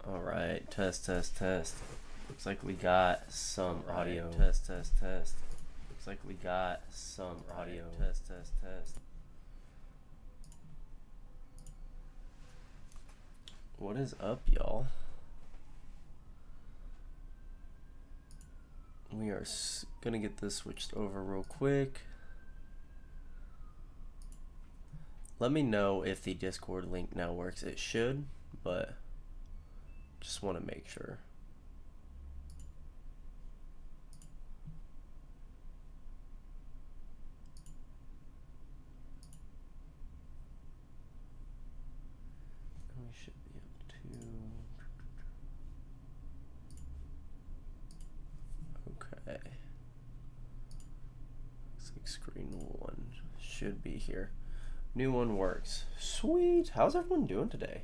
All right, test, test, test. Looks like we got some audio. Test, test, test. Looks like we got some audio. Test, test, test. What is up, y'all? We are gonna get this switched over real quick. Let me know if the Discord link now works. It should, but just want to make sure. We should be able to. Okay. Looks like screen 1 should be here. New one works. Sweet. How's everyone doing today?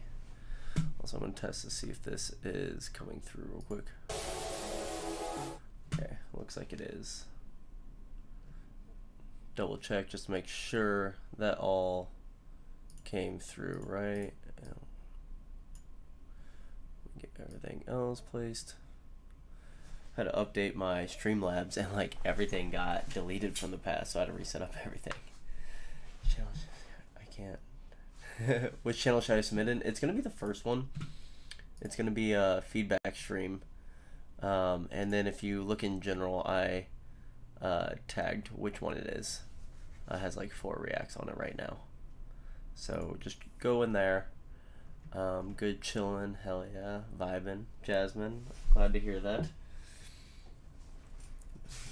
Also, I'm going to test to see if this is coming through real quick. Okay, looks like it is. Double check just to make sure that all came through, right? Get everything else placed. Had to update my Streamlabs and like everything got deleted from the past, so I had to reset up everything. I can't. Which channel should I submit in? It's gonna be the first one. It's gonna be a feedback stream, and then if you look in general, I tagged which one it is. It has like 4 reacts on it right now, so just go in there. Good chillin', hell yeah, vibing. Jasmine, glad to hear that.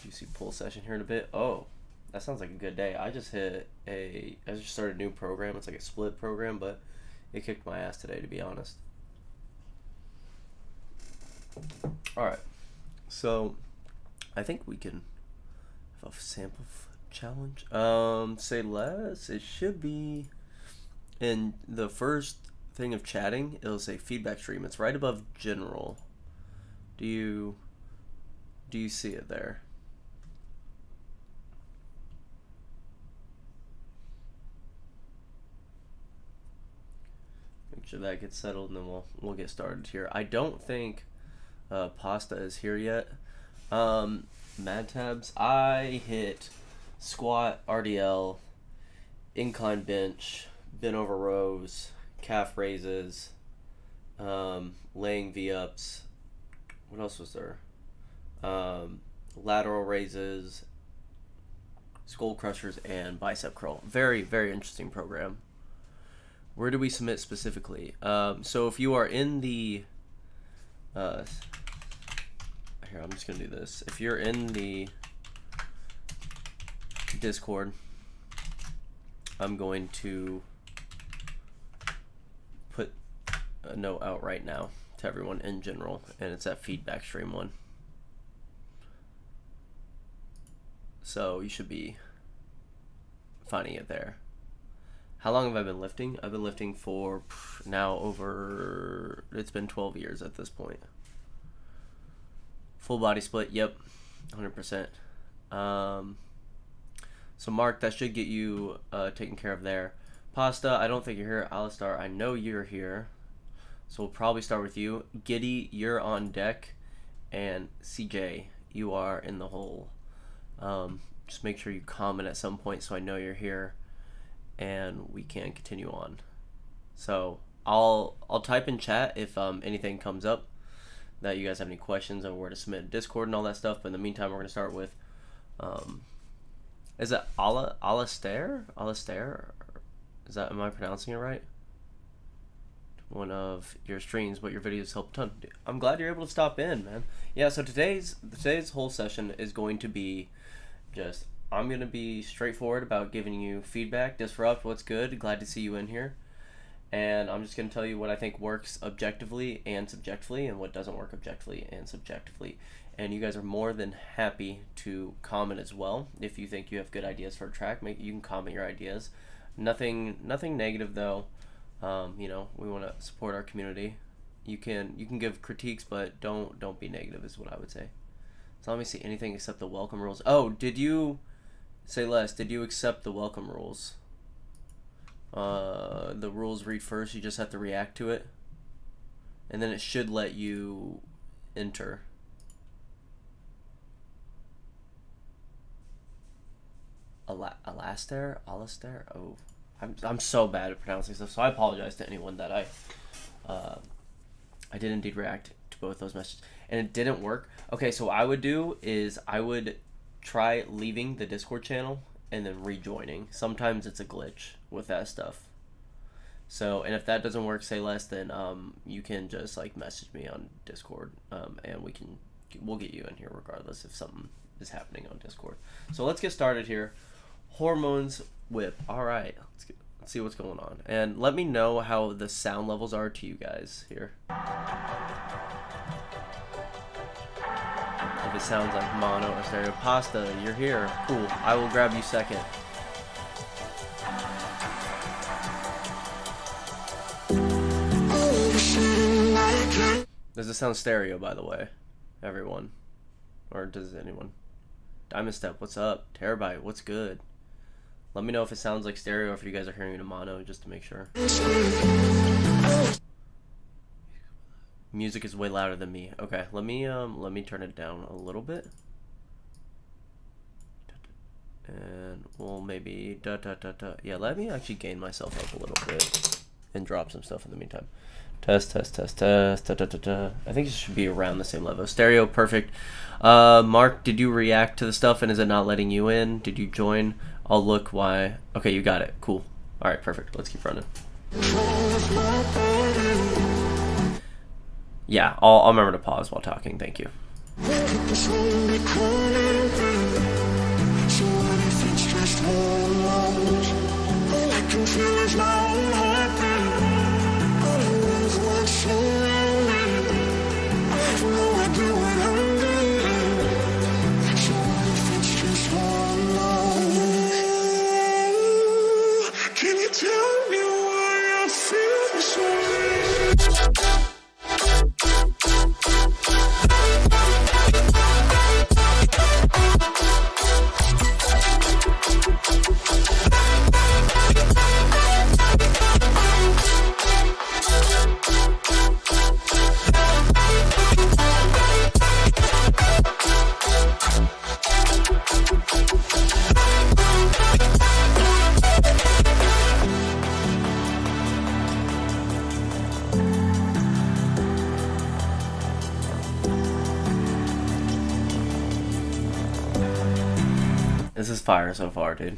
Juicy pool session here in a bit. Oh, that sounds like a good day. I just started a new program. It's like a split program, but it kicked my ass today, to be honest. Alright, so I think we can have a sample challenge. Say less. It should be in the first thing of chatting. It'll say feedback stream. It's right above general. Do you see it there? Make sure that gets settled, and then we'll get started here. I don't think Pasta is here yet. Mad tabs. I hit squat, RDL, incline bench, bent over rows, calf raises, laying V-ups. What else was there? Lateral raises, skull crushers, and bicep curl. Very, very interesting program. Where do we submit specifically? So if you are in the here, I'm just gonna do this. If you're in the Discord, I'm going to put a note out right now to everyone in general, and it's that feedback stream one. So you should be finding it there. How long have I been lifting? I've been lifting for now it's been 12 years at this point. Full body split, yep, 100%. So Mark, that should get you taken care of there. Pasta, I don't think you're here. Alistar, I know you're here. So we'll probably start with you. Giddy, you're on deck. And CJ, you are in the hole. Just make sure you comment at some point so I know you're here, and we can continue on. So I'll type in chat if anything comes up that you guys have any questions on where to submit Discord and all that stuff. But in the meantime, we're gonna start with is it Alistair? Is that, am I pronouncing it right? One of your streams, but your videos help a ton. I'm glad you're able to stop in, man. Yeah, so today's whole session is going to be just, I'm going to be straightforward about giving you feedback, disrupt what's good, glad to see you in here. And I'm just going to tell you what I think works objectively and subjectively, and what doesn't work objectively and subjectively. And you guys are more than happy to comment as well. If you think you have good ideas for a track, you can comment your ideas. Nothing negative though. You know, we want to support our community. You can give critiques, but don't be negative is what I would say. So let me see anything except the welcome rules. Oh, did you accept the welcome rules? The rules read first, you just have to react to it. and then it should let you enter. Alastair? Oh, I'm so bad at pronouncing stuff, so I apologize to anyone that I did indeed react to both those messages, and it didn't work. Okay, so what I would do is I would try leaving the Discord channel and then rejoining. Sometimes it's a glitch with that stuff. So, and if that doesn't work, say less, then you can just like message me on Discord, and we'll get you in here regardless if something is happening on Discord. So let's get started here. Hormones whip. All right, let's see what's going on, and let me know how the sound levels are to you guys here. If it sounds like mono or stereo. Pasta, you're here. Cool. I will grab you second. Does it sound stereo, by the way, everyone? Or does anyone? Diamond Step, what's up? Terabyte, what's good? Let me know if it sounds like stereo or if you guys are hearing it in mono, just to make sure. Music is way louder than me. Okay, let me turn it down a little bit. And we'll maybe yeah, let me actually gain myself up a little bit and drop some stuff in the meantime. Test. I think it should be around the same level. Stereo, perfect. Mark, did you react to the stuff and is it not letting you in? Did you join? I'll look why. Okay, you got it. Cool. All right, perfect. Let's keep running. Yeah, I'll remember to pause while talking. Thank you. Can you tell me why I feel this way? This is fire so far, dude.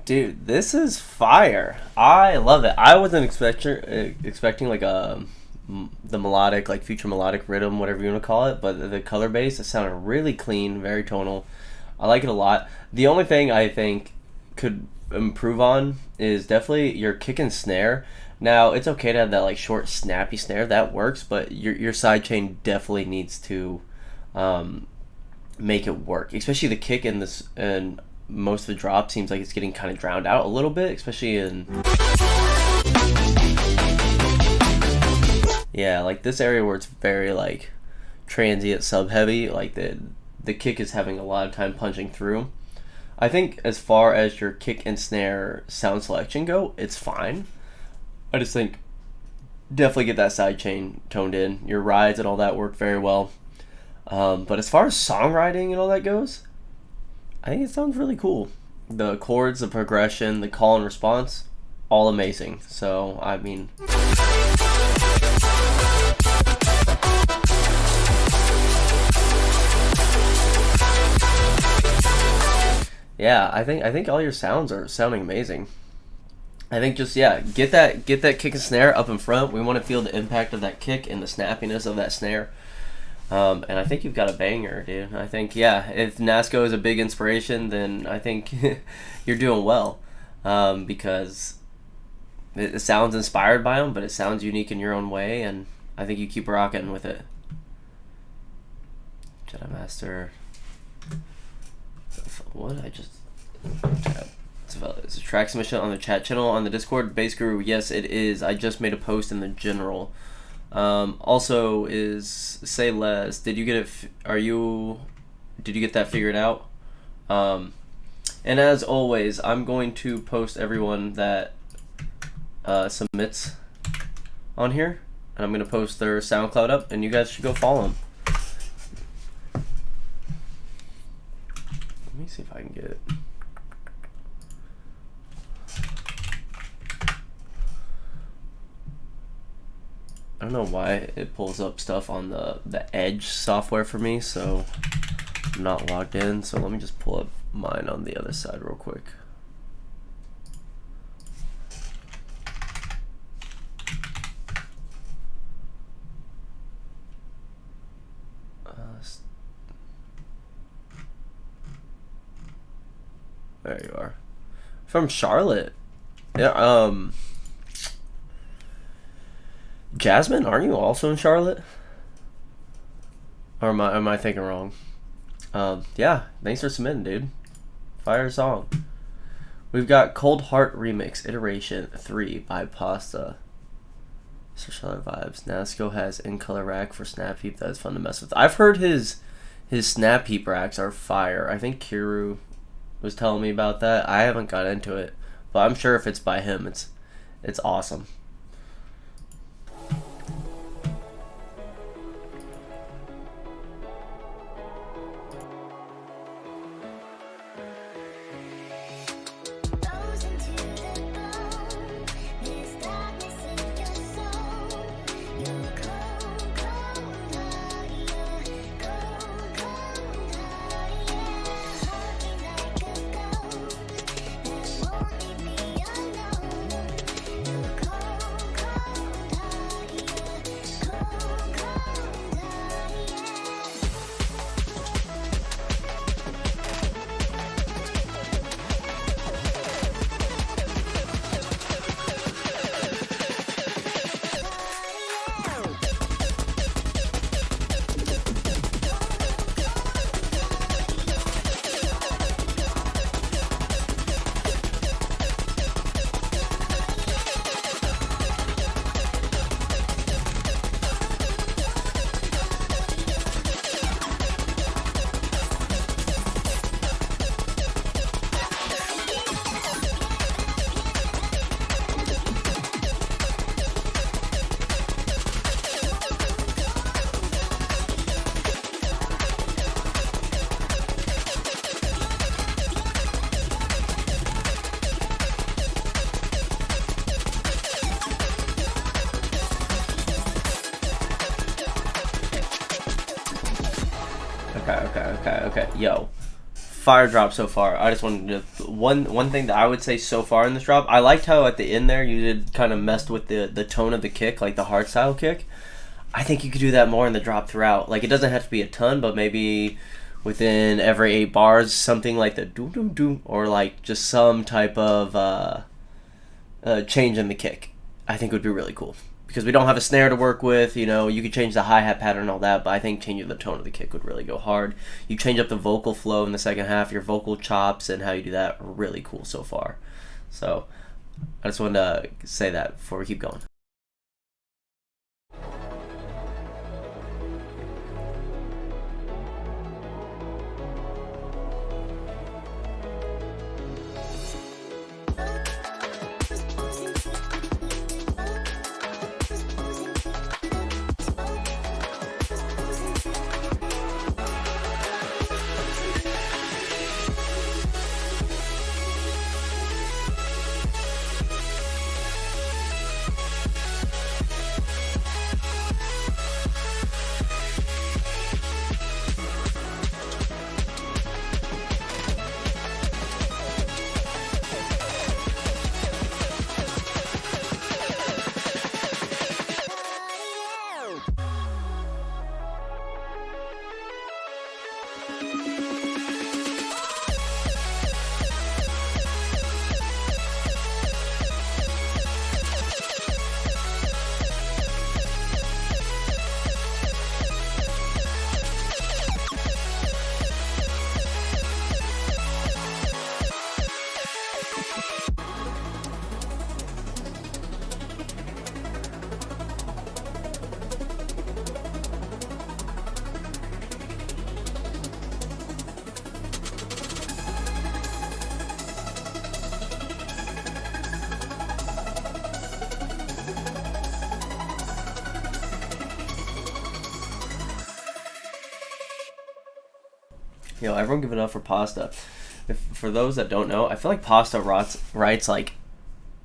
Dude, this is fire. I love it. I wasn't expecting like the melodic, like future melodic rhythm, whatever you want to call it, but the color base, it sounded really clean, very tonal. I like it a lot. The only thing I think could improve on is definitely your kick and snare. Now it's okay to have that like short snappy snare that works, but your side chain definitely needs to um, make it work. Especially the kick in this and most of the drop seems like it's getting kind of drowned out a little bit, especially in yeah, like this area where it's very like transient sub heavy, like the kick is having a lot of time punching through. I think as far as your kick and snare sound selection go, it's fine. I just think definitely get that side chain toned in. Your rides and all that work very well. But as far as songwriting and all that goes, I think it sounds really cool. The chords, the progression, the call and response, all amazing. So, I mean, yeah, I think all your sounds are sounding amazing. I think just yeah, get that kick and snare up in front. We want to feel the impact of that kick and the snappiness of that snare. And I think you've got a banger, dude. I think yeah, if Nasco is a big inspiration, then I think you're doing well, because it sounds inspired by him, but it sounds unique in your own way, and I think you keep rocking with it. Jedi Master. What I just. It's a track submission on the chat channel on the Discord. Bass Guru, yes, it is. I just made a post in the general. Also, is Say Les. Did you get it? Did you get that figured out? And as always, I'm going to post everyone that submits on here, and I'm gonna post their SoundCloud up, and you guys should go follow them. Let me see if I can get it. I don't know why it pulls up stuff on the Edge software for me, so I'm not logged in. So let me just pull up mine on the other side real quick. There you are. From Charlotte. Yeah, Jasmine, aren't you also in Charlotte? Or am I thinking wrong? Yeah, thanks for submitting, dude. Fire song. We've got Cold Heart Remix, Iteration 3 by Pasta. Mr. Charlotte vibes. Nasco has in color rack for Snap Heap that is fun to mess with. I've heard his Snap Heap racks are fire. I think Kiru was telling me about that. I haven't got into it, but I'm sure if it's by him, it's awesome. Okay. Yo, fire drop so far. I just wanted to one thing that I would say so far in this drop. I liked how at the end there you did kind of messed with the tone of the kick, like the hard style kick. I think you could do that more in the drop throughout. Like it doesn't have to be a ton, but maybe within every 8 bars, something like the doom doom doom, or like just some type of change in the kick. I think would be really cool. Because we don't have a snare to work with, you know, you could change the hi-hat pattern and all that, but I think changing the tone of the kick would really go hard. You change up the vocal flow in the second half, your vocal chops and how you do that are really cool so far. So I just wanted to say that before we keep going. You know, everyone give it up for Pasta. For those that don't know, I feel like Pasta writes like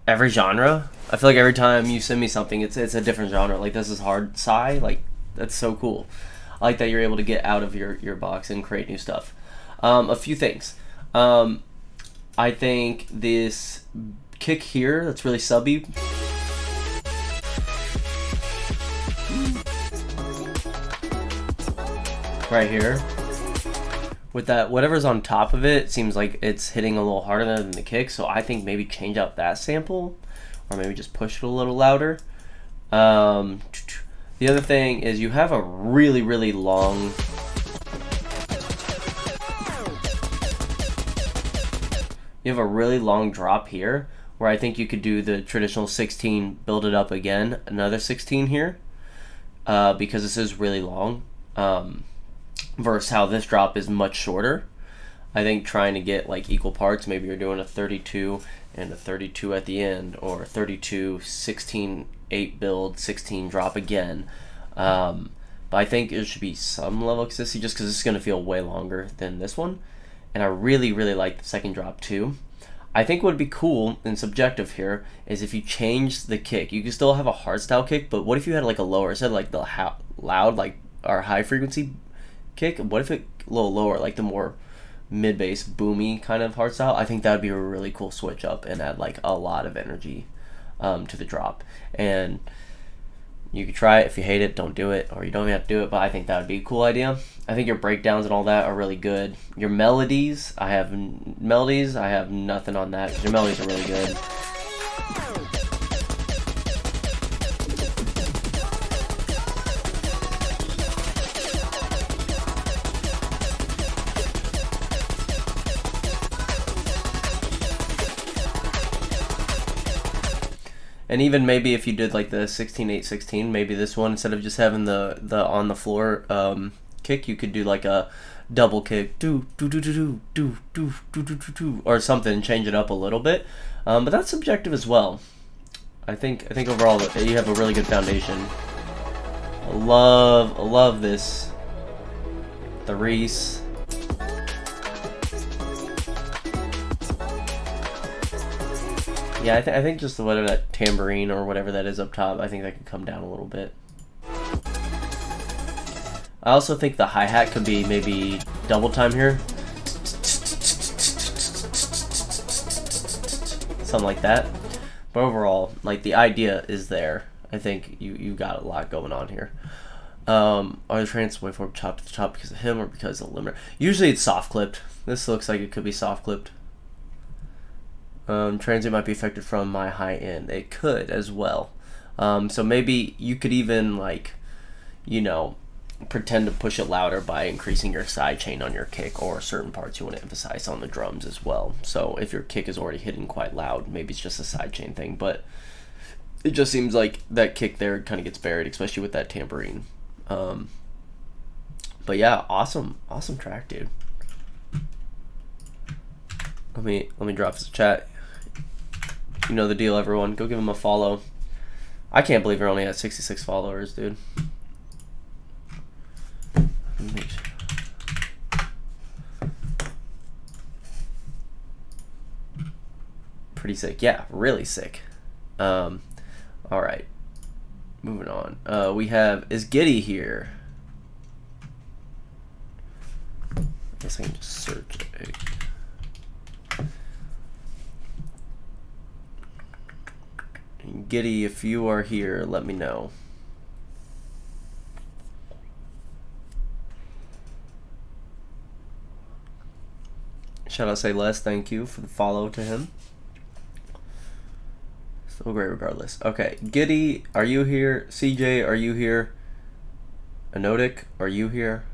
every genre. I feel like every time you send me something, it's a different genre. Like this is hard sci. Like that's so cool. I like that you're able to get out of your box and create new stuff. A few things. I think this kick here that's really subby. Right here. With that, whatever's on top of it seems like it's hitting a little harder than the kick, so I think maybe change out that sample, or maybe just push it a little louder. The other thing is you have a really, really long... You have a really long drop here, where I think you could do the traditional 16, build it up again, another 16 here, because this is really long. Versus how this drop is much shorter. I think trying to get like equal parts, maybe you're doing a 32 and a 32 at the end, or 32, 16, 8 build, 16 drop again. But I think it should be some level of consistency just because this is going to feel way longer than this one. And I really, really like the second drop too. I think what would be cool and subjective here is if you change the kick. You can still have a hardstyle kick, but what if you had like a lower, instead of like the loud like or high frequency kick, what if it a little lower, like the more mid bass boomy kind of hardstyle? I think that would be a really cool switch up and add like a lot of energy to the drop. And you could try it. If you hate it, don't do it, or you don't even have to do it, but I think that would be a cool idea. I think your breakdowns and all that are really good. Your melodies, I have nothing on that because your melodies are really good. And even maybe if you did like the 16-8-16, maybe this one, instead of just having the on the floor kick, you could do like a double kick, do do do do do do do do do do do, or something, and change it up a little bit. But that's subjective as well. I think overall you have a really good foundation. I love this. The Reese. Yeah, I think just whatever that tambourine or whatever that is up top, I think that could come down a little bit. I also think the hi-hat could be maybe double time here. Something like that. But overall, like the idea is there. I think you got a lot going on here. Are the trans waveform chopped to the top because of him or because of the limiter? Usually it's soft clipped. This looks like it could be soft clipped. Transient might be affected from my high end. It could as well. So maybe you could even, like, you know, pretend to push it louder by increasing your side chain on your kick, or certain parts you want to emphasize on the drums as well. So if your kick is already hitting quite loud, maybe it's just a side chain thing. But it just seems like that kick there kind of gets buried, especially with that tambourine. But yeah, awesome track, dude. Let me drop this chat. You know the deal, everyone. Go give him a follow. I can't believe you're only at 66 followers, dude. Pretty sick. Yeah, really sick. All right. Moving on. We have, is Giddy here? I guess I can just search it. Giddy, if you are here, let me know. Shout out Say Less, thank you for the follow to him. So great regardless. Okay, Giddy, are you here? CJ, are you here? Anotic, are you here?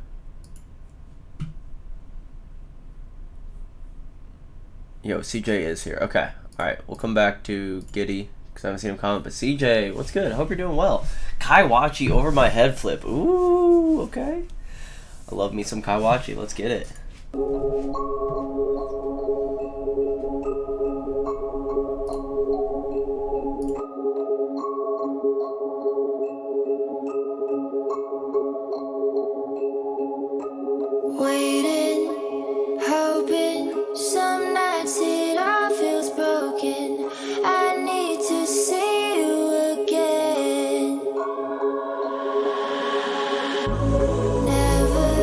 Yo, CJ is here. Okay, alright, we'll come back to Giddy because I haven't seen him comment. But CJ, what's good? I hope you're doing well. Kaiwachi over my head flip. Ooh, okay. I love me some Kaiwachi. Let's get it. Waiting, hoping, some nights it all feels broken. I need to see you again. Never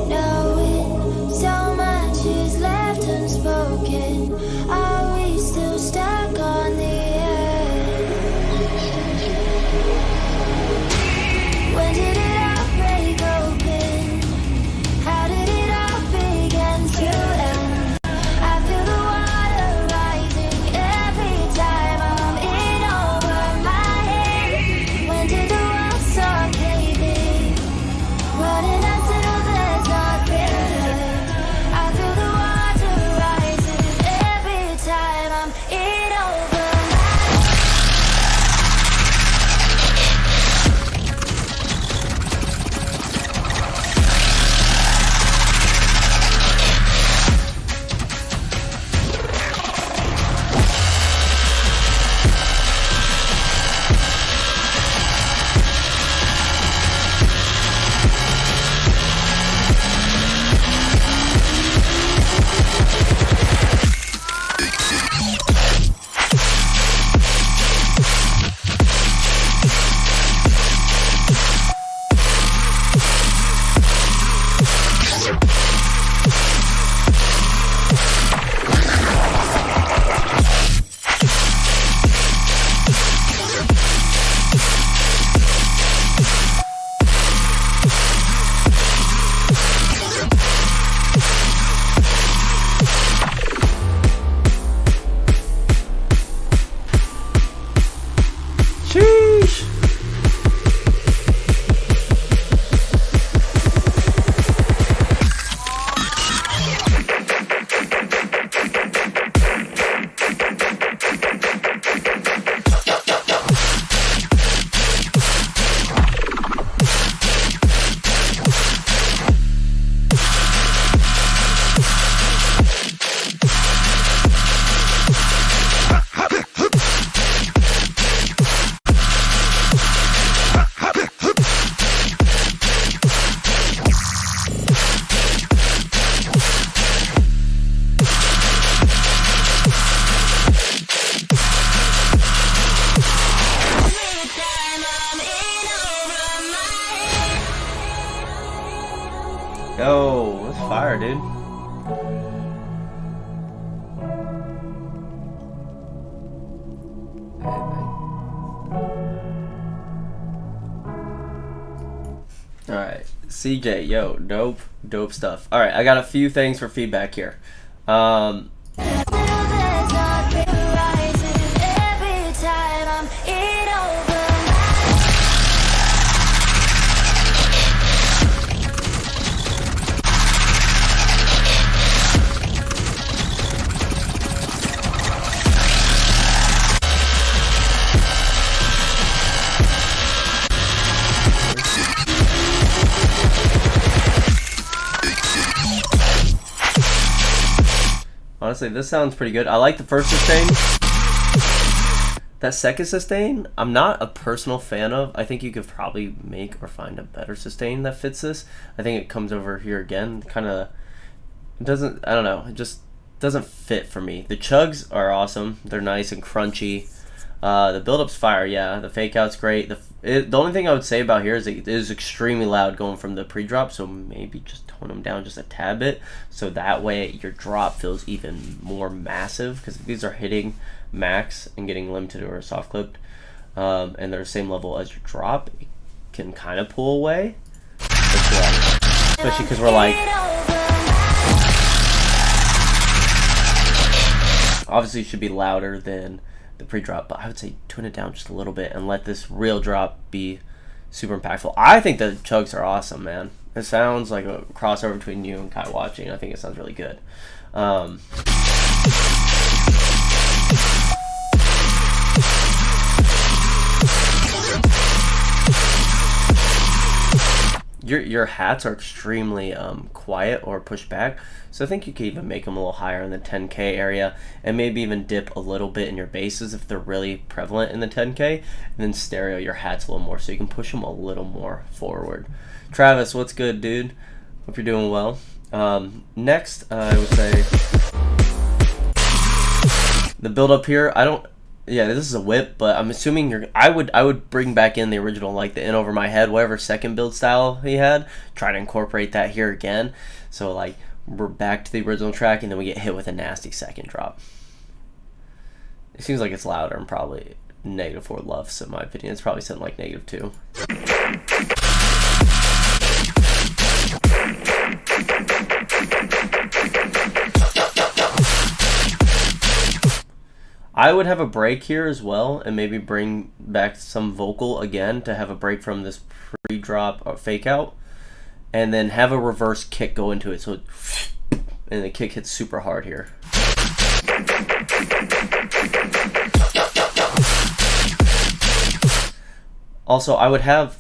knowing, so much is left unspoken. Are we still stuck on the edge? When did it all break open? How did it all begin to end? I feel the water rising every time I'm in over my head. When did the walls start caving? Running until there's nothing left. I feel the water rising every time I'm in over my head. Sheesh. Every time I'm in over my head. Yo, that's fire, dude. Alright, CJ, yo, dope stuff. Alright, I got a few things for feedback here. Until there's nothing Honestly, this sounds pretty good. I like the first sustain. That second sustain, I'm not a personal fan of. I think you could probably make or find a better sustain that fits this. I think it comes over here again. Kind of doesn't, I don't know. It just doesn't fit for me. The chugs are awesome. They're nice and crunchy. The build-up's fire, yeah. The fake-out's great. The only thing I would say about here is it is extremely loud going from the pre-drop, so maybe just tone them down just a tad bit, so that way your drop feels even more massive, because if these are hitting max and getting limited or soft clipped, and they're the same level as your drop, it can kind of pull away. Especially because we're like, obviously it should be louder than the pre-drop, but I would say tune it down just a little bit and let this real drop be super impactful. I think the chugs are awesome, man. It sounds like a crossover between you and Kai watching. I think it sounds really good. Your hats are extremely quiet or pushed back, so I think you could even make them a little higher in the 10K area, and maybe even dip a little bit in your basses if they're really prevalent in the 10K, and then stereo your hats a little more so you can push them a little more forward. Travis, what's good, dude? Hope you're doing well. Next, I would say the build up here. Yeah, this is a whip, but I'm assuming I would bring back in the original, like the in over my head, whatever second build style he had. Try to incorporate that here again. So like we're back to the original track, and then we get hit with a nasty second drop. It seems like it's louder and probably -4 LUFS in my opinion. It's probably something like -2. I would have a break here as well, and maybe bring back some vocal again to have a break from this pre-drop or fake out, and then have a reverse kick go into it, so and the kick hits super hard here. Also, I would have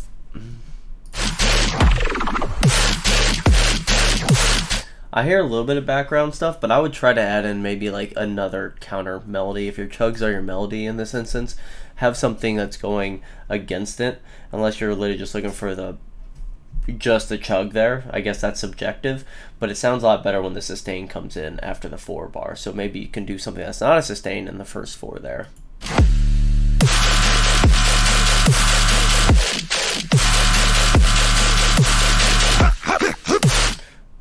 I hear a little bit of background stuff, but I would try to add in maybe like another counter melody. If your chugs are your melody in this instance, have something that's going against it, unless you're literally just looking for just the chug there. I guess that's subjective, but it sounds a lot better when the sustain comes in after the 4 bar. So maybe you can do something that's not a sustain in the first 4 there.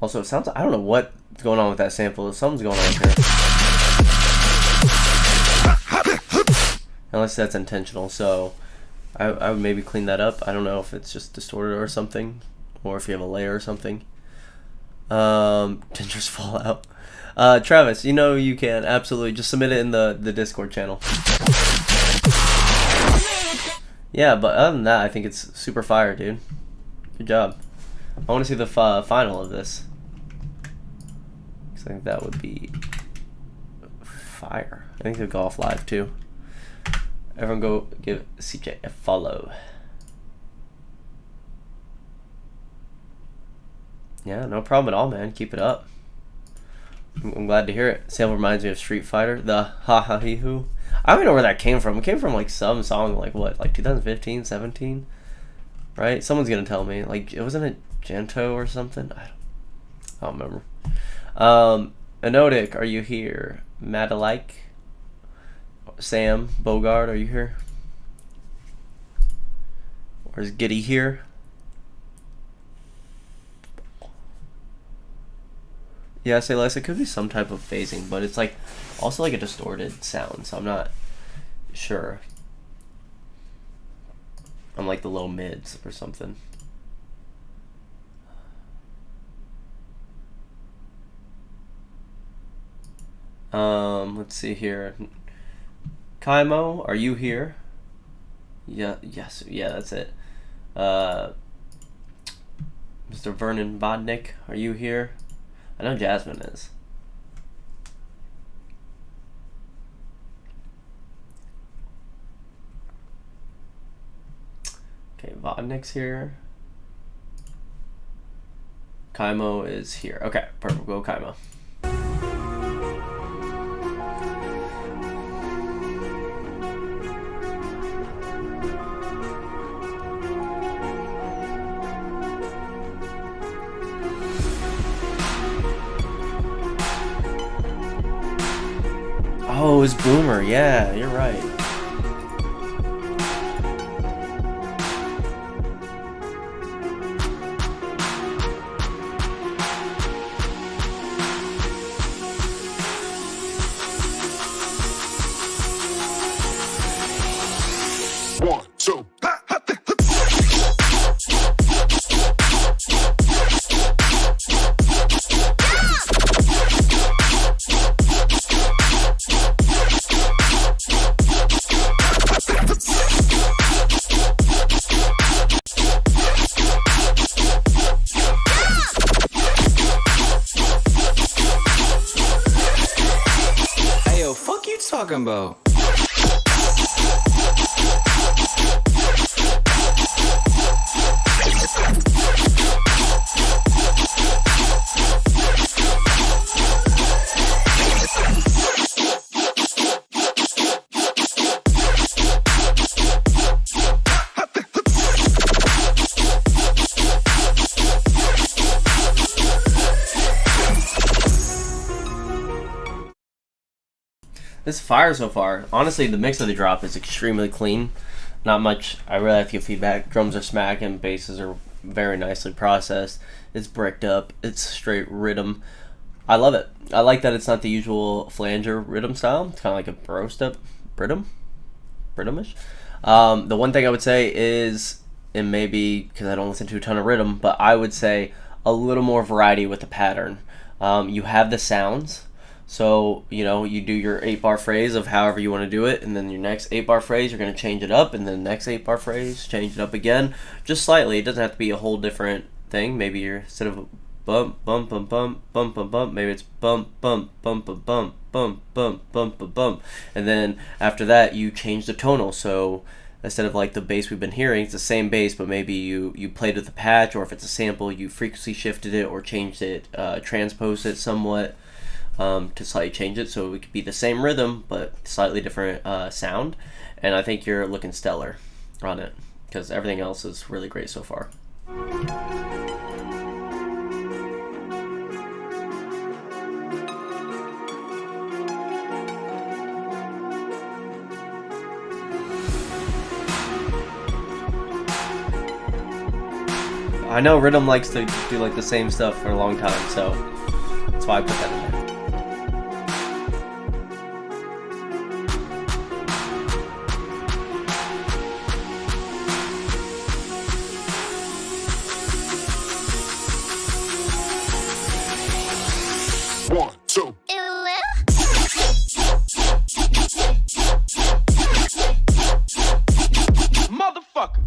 Also, it sounds, I don't know what's going on with that sample. Something's going on here. Unless that's intentional. So I would maybe clean that up. I don't know if it's just distorted or something, or if you have a layer or something. Dangerous Fallout. Travis, you know you can absolutely just submit it in the Discord channel. Yeah, but other than that, I think it's super fire, dude. Good job. I want to see the final of this. I think that would be fire. I think they'll go off live too. Everyone go give CJ a follow. Yeah, no problem at all, man. Keep it up. I'm glad to hear it. Sample reminds me of Street Fighter. The ha ha hee hoo. I don't even know where that came from. It came from like some song like what, like 2015, 17? Right? Someone's gonna tell me. Like, it wasn't a Gento or something? I don't remember. Anodic, are you here? Madalike? Sam Bogard, are you here? Or is Giddy here? Yeah, say less. It could be some type of phasing, but it's like also like a distorted sound, so I'm not sure. On like the low mids or something. Let's see here. Kaimo, are you here? Yeah, yes, yeah, that's it. Mr. Vernon Vodnik, are you here? I know Jasmine is. Okay, Vodnik's here. Kaimo is here. Okay, perfect. Go Kaimo. it was Boomer. Yeah, you're right. One, two. Hey, yo, fuck you talking about? This is fire so far. Honestly, the mix of the drop is extremely clean. Not much. I really have to give feedback. Drums are smacking. Basses are very nicely processed. It's bricked up. It's straight rhythm. I love it. I like that it's not the usual flanger rhythm style. It's kind of like a bro step rhythm. Rhythmish. The one thing I would say is, and maybe because I don't listen to a ton of rhythm, but I would say a little more variety with the pattern. You have the sounds. So, you know, you do your 8-bar phrase of however you want to do it, and then your next 8-bar phrase, you're going to change it up, and then the next 8-bar phrase, change it up again, just slightly. It doesn't have to be a whole different thing. Maybe you're, instead of bump, bump, bump, bump, bump, bump, bump, maybe it's bump, bump, bump, bump, bump, bump, bump, bump, bump, bump. And then after that, you change the tonal. So instead of like the bass we've been hearing, it's the same bass, but maybe you played with the patch, or if it's a sample, you frequency shifted it or changed it, transposed it somewhat. To slightly change it so it could be the same rhythm but slightly different sound, and I think you're looking stellar on it because everything else is really great so far. I know Rhythm likes to do like the same stuff for a long time, so that's why I put that in there. One, two. Motherfucker.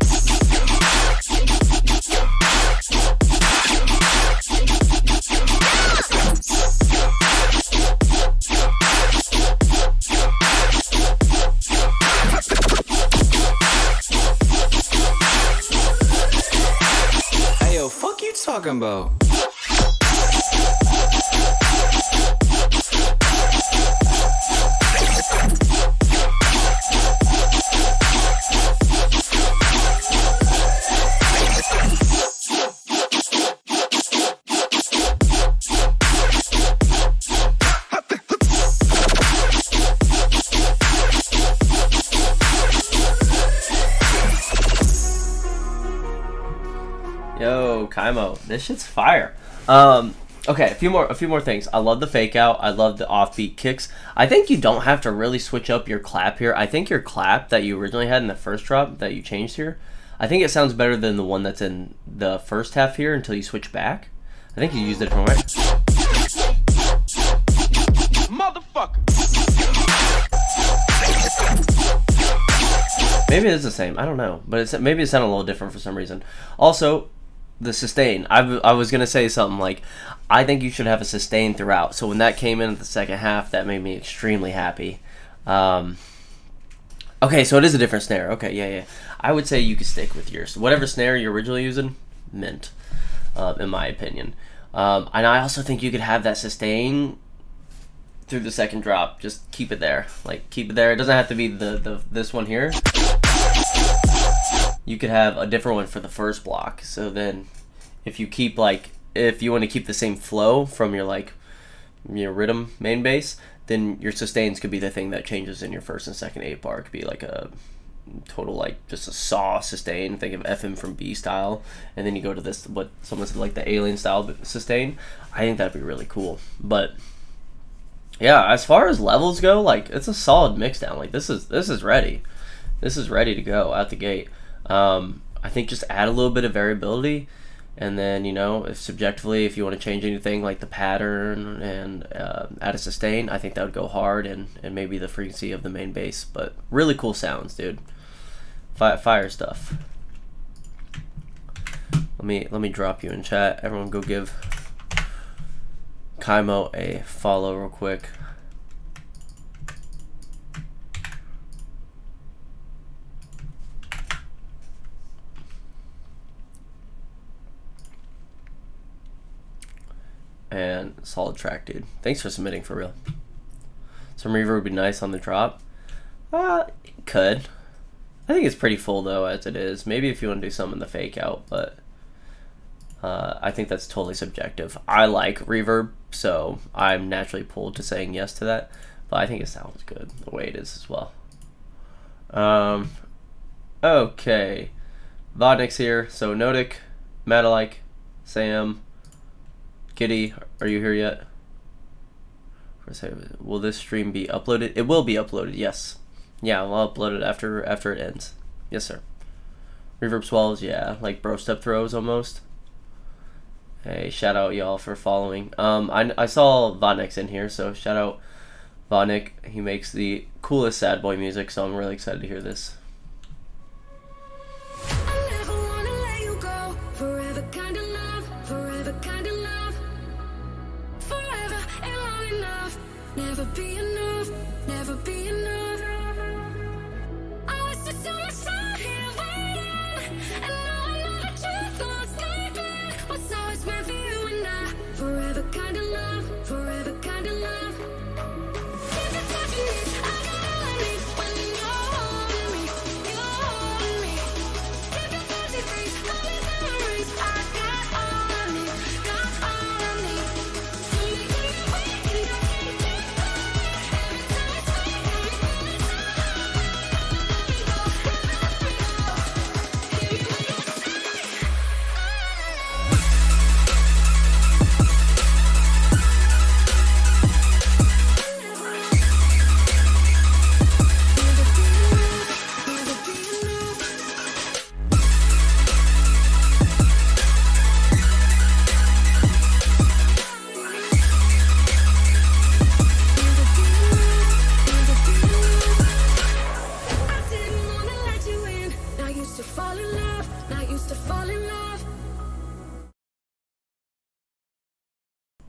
Hey, yo, fuck you talking about? Yo, Kaimo, this shit's fire. Okay, a few more things. I love the fake out. I love the offbeat kicks. I think you don't have to really switch up your clap here. I think your clap that you originally had in the first drop that you changed here, I think it sounds better than the one that's in the first half here until you switch back. I think you used it from right. Motherfucker. Maybe it is the same. I don't know, but maybe it sounded a little different for some reason. Also, the sustain. I was gonna say something like, I think you should have a sustain throughout. So when that came in at the second half, that made me extremely happy. Okay, so it is a different snare. Okay, yeah. I would say you could stick with yours. Whatever snare you're originally using, mint, in my opinion. And I also think you could have that sustain through the second drop. Just keep it there. Like, keep it there. It doesn't have to be this one here. You could have a different one for the first block. So then if you keep if you want to keep the same flow from your rhythm main bass, then your sustains could be the thing that changes in your first and second 8-bar. It could be like a total, like, just a saw sustain. Think of FM from B style, and then you go to this, what someone said, like the alien style sustain. I think that'd be really cool. But yeah, as far as levels go, like, it's a solid mix down. Like, this is ready. This is ready to go out the gate. I think just add a little bit of variability, and then, you know, if subjectively, if you want to change anything like the pattern and add a sustain, I think that would go hard, and maybe the frequency of the main bass. But really cool sounds, dude. Fire stuff. Let me drop you in chat. Everyone go give Kaimo a follow real quick. And solid track, dude. Thanks for submitting, for real. Some reverb would be nice on the drop. Could. I think it's pretty full though as it is. Maybe if you want to do some in the fake out, but I think that's totally subjective. I like reverb, so I'm naturally pulled to saying yes to that. But I think it sounds good the way it is as well. Okay. Vodnik's here. So Nodik, Matalike, Sam, Kitty, are you here yet? Will this stream be uploaded? It will be uploaded, yes. Yeah, I'll upload it after it ends. Yes, sir. Reverb swells, yeah, like bro step throws almost. Hey, shout out y'all for following. I saw Vodnik's in here, so shout out Vodnik. He makes the coolest sad boy music, so I'm really excited to hear this. I never wanna let you go. Forever kind of love, forever kind of love. Forever ain't long enough. Never be enough, never be enough. I wasted so much time here waiting, and now I know the truth won't stay back. What's always meant for you and I. Forever kind of love, forever kind of love. Keep it touching me, I got all I need when you're holding me, you're holding me. Keep your fancy free, all these memories, I got all I need, got all I need. You make me wait and I can't get by. Every time it's like every time it's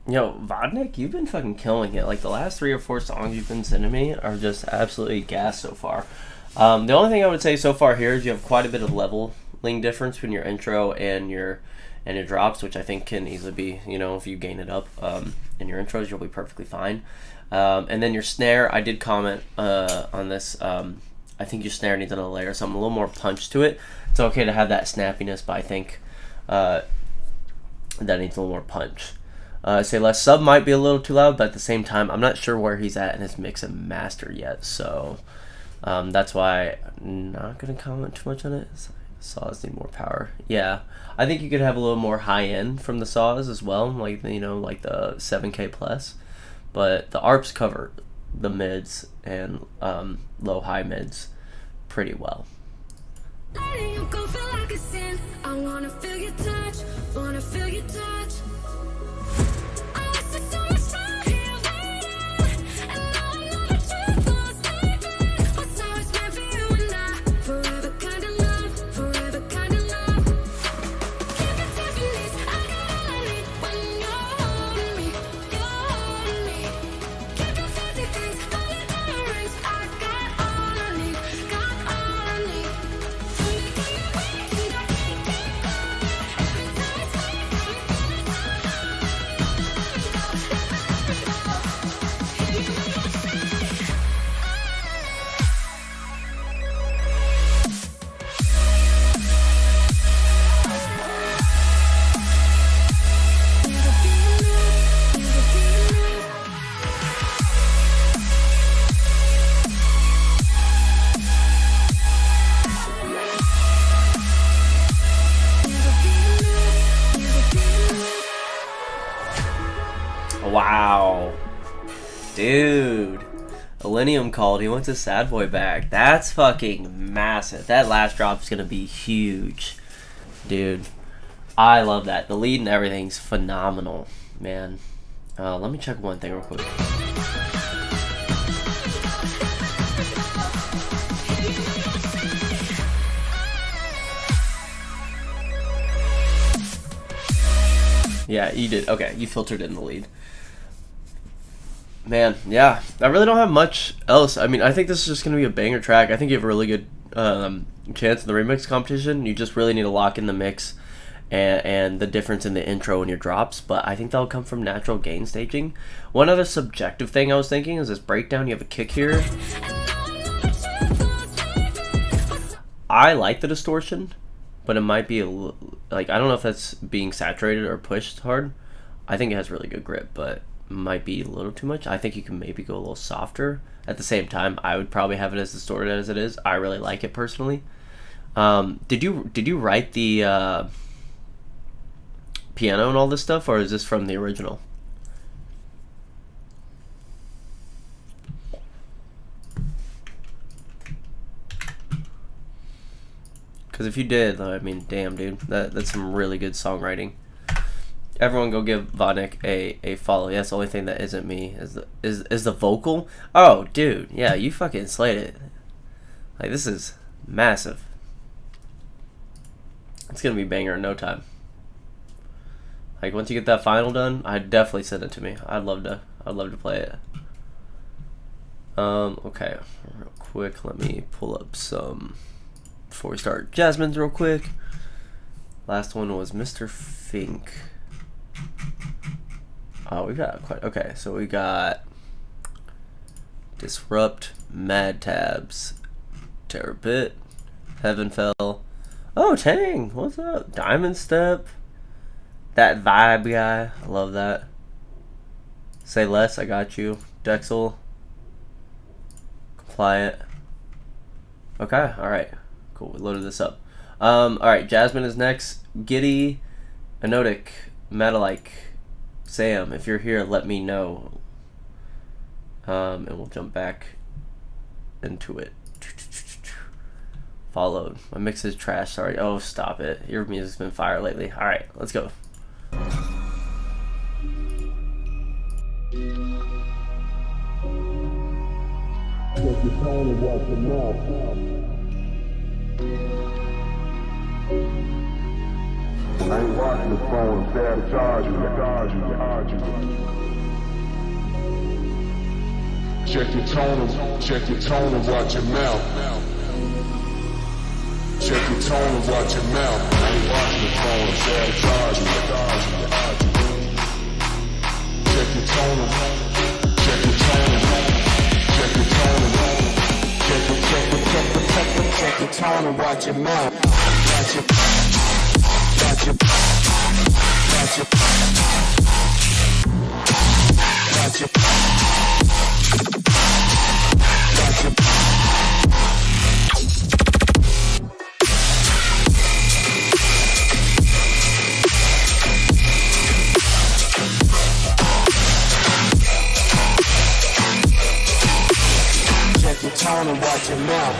Yo, Vodnik, you've been fucking killing it. Like, the last 3 or 4 songs you've been sending me are just absolutely gas so far. The only thing I would say so far here is you have quite a bit of leveling difference between your intro and your drops, which I think can easily be, you know, if you gain it up in your intros, you'll be perfectly fine. And then your snare, I did comment on this. I think your snare needs another layer, something a little more punch to it. It's okay to have that snappiness, but I think that needs a little more punch. Say less sub might be a little too loud, but at the same time, I'm not sure where he's at in his mix and master yet, so that's why I'm not gonna comment too much on it. Saws need more power. Yeah, I think you could have a little more high end from the saws as well, like, you know, like the 7K plus, but the ARPs cover the mids and low high mids pretty well. letting you go feel like a sin. I wanna feel your touch, wanna feel your touch. I wasted so much time here waiting, and now I know the truth won't stay back. What's always meant for you and I. Forever kind of love, forever kind of love. Keep it Tiffany's, I got all I need when you're holding me, you're holding me. Keep your fancy things, all your diamond rings, I got all I need, got all I need. You make me wait and I can't get by. Every time it's like Wow. Dude. Illenium called. He wants his sad boy back. That's fucking massive. That last drop's gonna be huge. Dude. I love that. The lead and everything's phenomenal, man. Let me check one thing real quick. Yeah, you did. Okay, you filtered in the lead. Man, yeah. I really don't have much else. I mean, I think this is just going to be a banger track. I think you have a really good chance in the remix competition. You just really need to lock in the mix and the difference in the intro and your drops. But I think that'll come from natural gain staging. One other subjective thing I was thinking is this breakdown. You have a kick here. I like the distortion, but it might be like, I don't know if that's being saturated or pushed hard. I think it has really good grip, but might be a little too much. I think you can maybe go a little softer. At the same time, I would probably have it as distorted as it is. I really like it personally. Did you write the piano and all this stuff, or is this from the original? Because if you did, I mean, damn, dude, that's some really good songwriting. Everyone go give Vodnik a follow. Yeah, that's the only thing that isn't me is the vocal. Oh, dude, yeah, you fucking slayed it. Like, this is massive. It's gonna be banger in no time. Like, once you get that final done, I'd definitely send it to me. I'd love to play it. Okay, real quick, let me pull up some before we start Jasmine's real quick. Last one was Mr. Fink. Oh, we got quite okay. So we got Disrupt, Mad Tabs, Terabit, Heaven Fell. Oh, Tang, what's up? Diamond Step. That vibe guy, I love that. Say Less, I got you. Dexel. Compliant. Okay, alright. Cool, we loaded this up. Alright, Jasmine is next. Giddy, Anotic, Metalike, Sam, if you're here, let me know. And we'll jump back into it. Followed. My mix is trash, sorry. Oh, stop it. Your music's been fire lately. Alright, let's go. I ain't watching the phone, bad charge you. Check your tone and watch your mouth. Check your tone and watch your mouth. I ain't watching the phone, bad charge you. Check your tone and check your tone and watch your mouth. Check your tone and watch your mouth.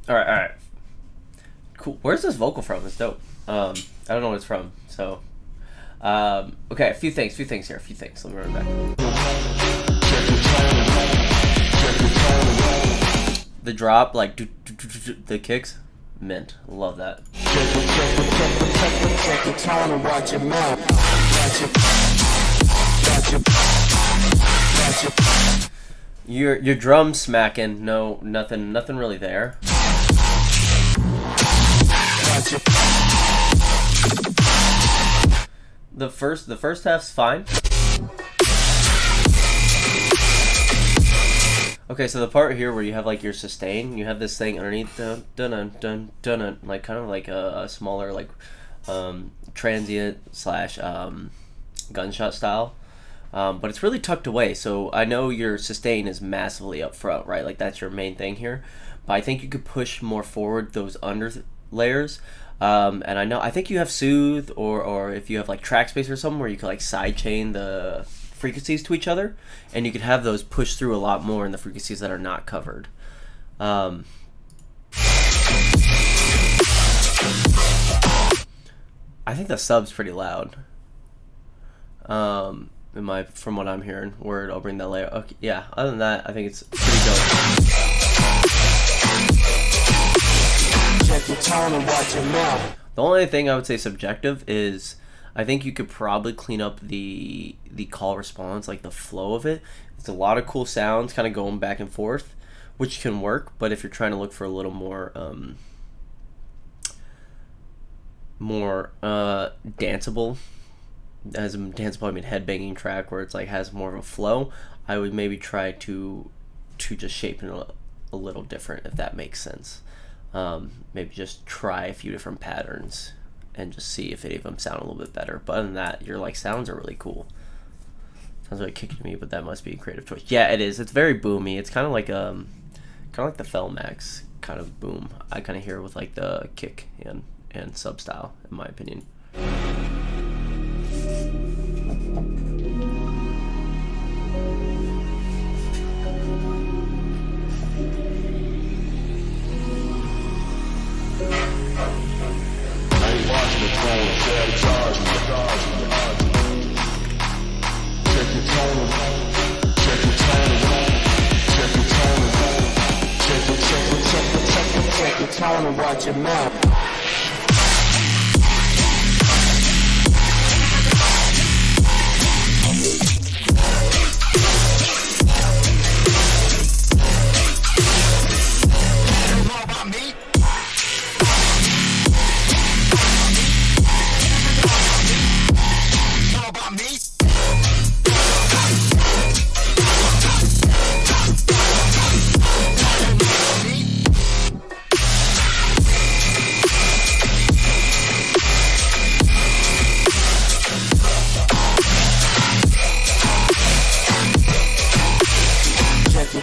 Alright. Cool. Where's this vocal from? It's dope. I don't know what it's from, so. Okay, a few things here. Let me run back. The drop, like, the kicks, mint. Love that. Check your tone and watch your mouth. Your drum smacking, no, nothing really there. The first half's fine. Okay, so the part here where you have like your sustain, you have this thing underneath, dun dun dun dun dun, like kind of like a smaller like transient slash gunshot style, but it's really tucked away. So I know your sustain is massively up front, right? Like that's your main thing here. But I think you could push more forward those layers. And I think you have Soothe, or if you have like Track Space or something where you can like sidechain the frequencies to each other, and you could have those push through a lot more in the frequencies that are not covered. I think the sub's pretty loud. From what I'm hearing, word, I'll bring that later. Okay, yeah. Other than that, I think it's pretty dope. Check your tone and watch your mouth. The only thing I would say subjective is I think you could probably clean up the call response, like the flow of it. It's a lot of cool sounds kind of going back and forth, which can work, but if you're trying to look for a little more danceable, as a danceable I mean headbanging track where it's like has more of a flow, I would maybe try to just shape it a little different, if that makes sense. Maybe just try a few different patterns and just see if any of them sound a little bit better. But other than that, your like sounds are really cool. Sounds really kicky to me, but that must be a creative choice. Yeah, it is. It's very boomy. It's kind of like the Felmax kind of boom. I kind of hear with like the kick and sub style, in my opinion. Check your tone and watch your mouth.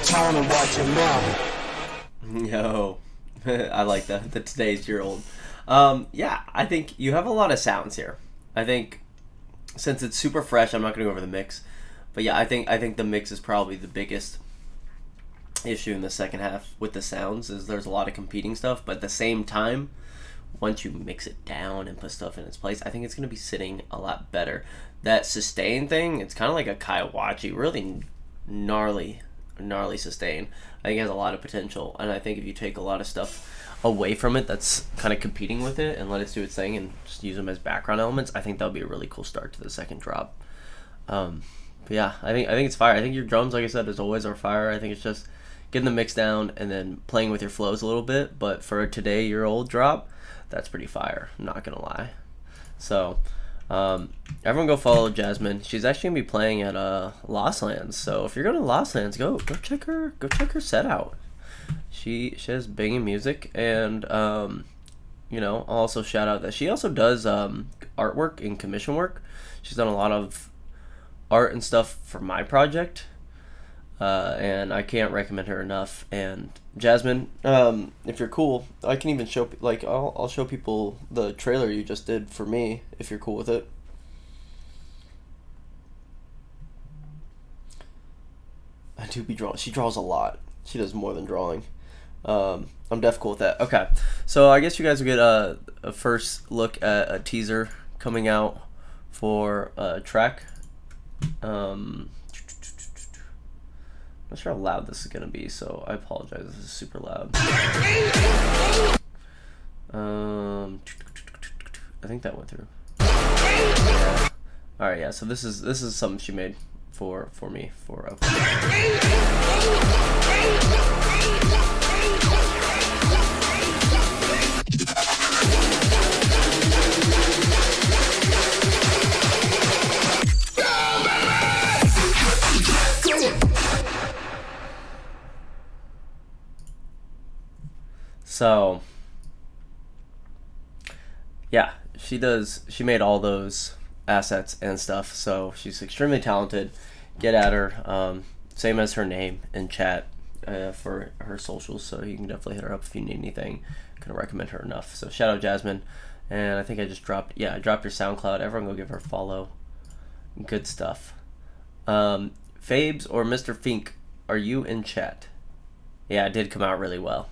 Tone and watch your mouth. Yo, I like that. The today's year old. Yeah, I think you have a lot of sounds here. I think since it's super fresh, I'm not gonna go over the mix, but yeah, I think the mix is probably the biggest issue in the second half with the sounds. Is there's a lot of competing stuff, but at the same time, once you mix it down and put stuff in its place, I think it's gonna be sitting a lot better. That sustain thing, it's kind of like a Kaiwachi, really gnarly sustain. I think it has a lot of potential, and I think if you take a lot of stuff away from it that's kind of competing with it and let it do its thing and just use them as background elements, I think that'll be a really cool start to the second drop. But yeah, I think it's fire. I think your drums, like I said, as always, are fire. I think it's just getting the mix down and then playing with your flows a little bit. But for a today-year-old drop, that's pretty fire, I'm not gonna lie. So everyone go follow Jasmine. She's actually gonna be playing at Lost Lands. So if you're going to Lost Lands, go check her set out. She has banging music, and I'll also shout out that she also does artwork and commission work. She's done a lot of art and stuff for my project, and I can't recommend her enough. And Jasmine, if you're cool, I can even show I'll show people the trailer you just did for me if you're cool with it. I do be drawing. She draws a lot. She does more than drawing. I'm def cool with that. Okay, so I guess you guys will get a first look at a teaser coming out for track. Not sure how loud this is gonna be, so I apologize. This is super loud. I think that went through. Yeah. All right, yeah. So this is something she made for me for. So yeah, she made all those assets and stuff, so she's extremely talented. Get at her. Same as her name in chat. for her socials, so you can definitely hit her up if you need anything. Couldn't recommend her enough. So shout out Jasmine. And I think I just dropped, yeah, I dropped her SoundCloud. Everyone go give her a follow. Good stuff. Fabes or Mr. Fink, are you in chat? Yeah, it did come out really well.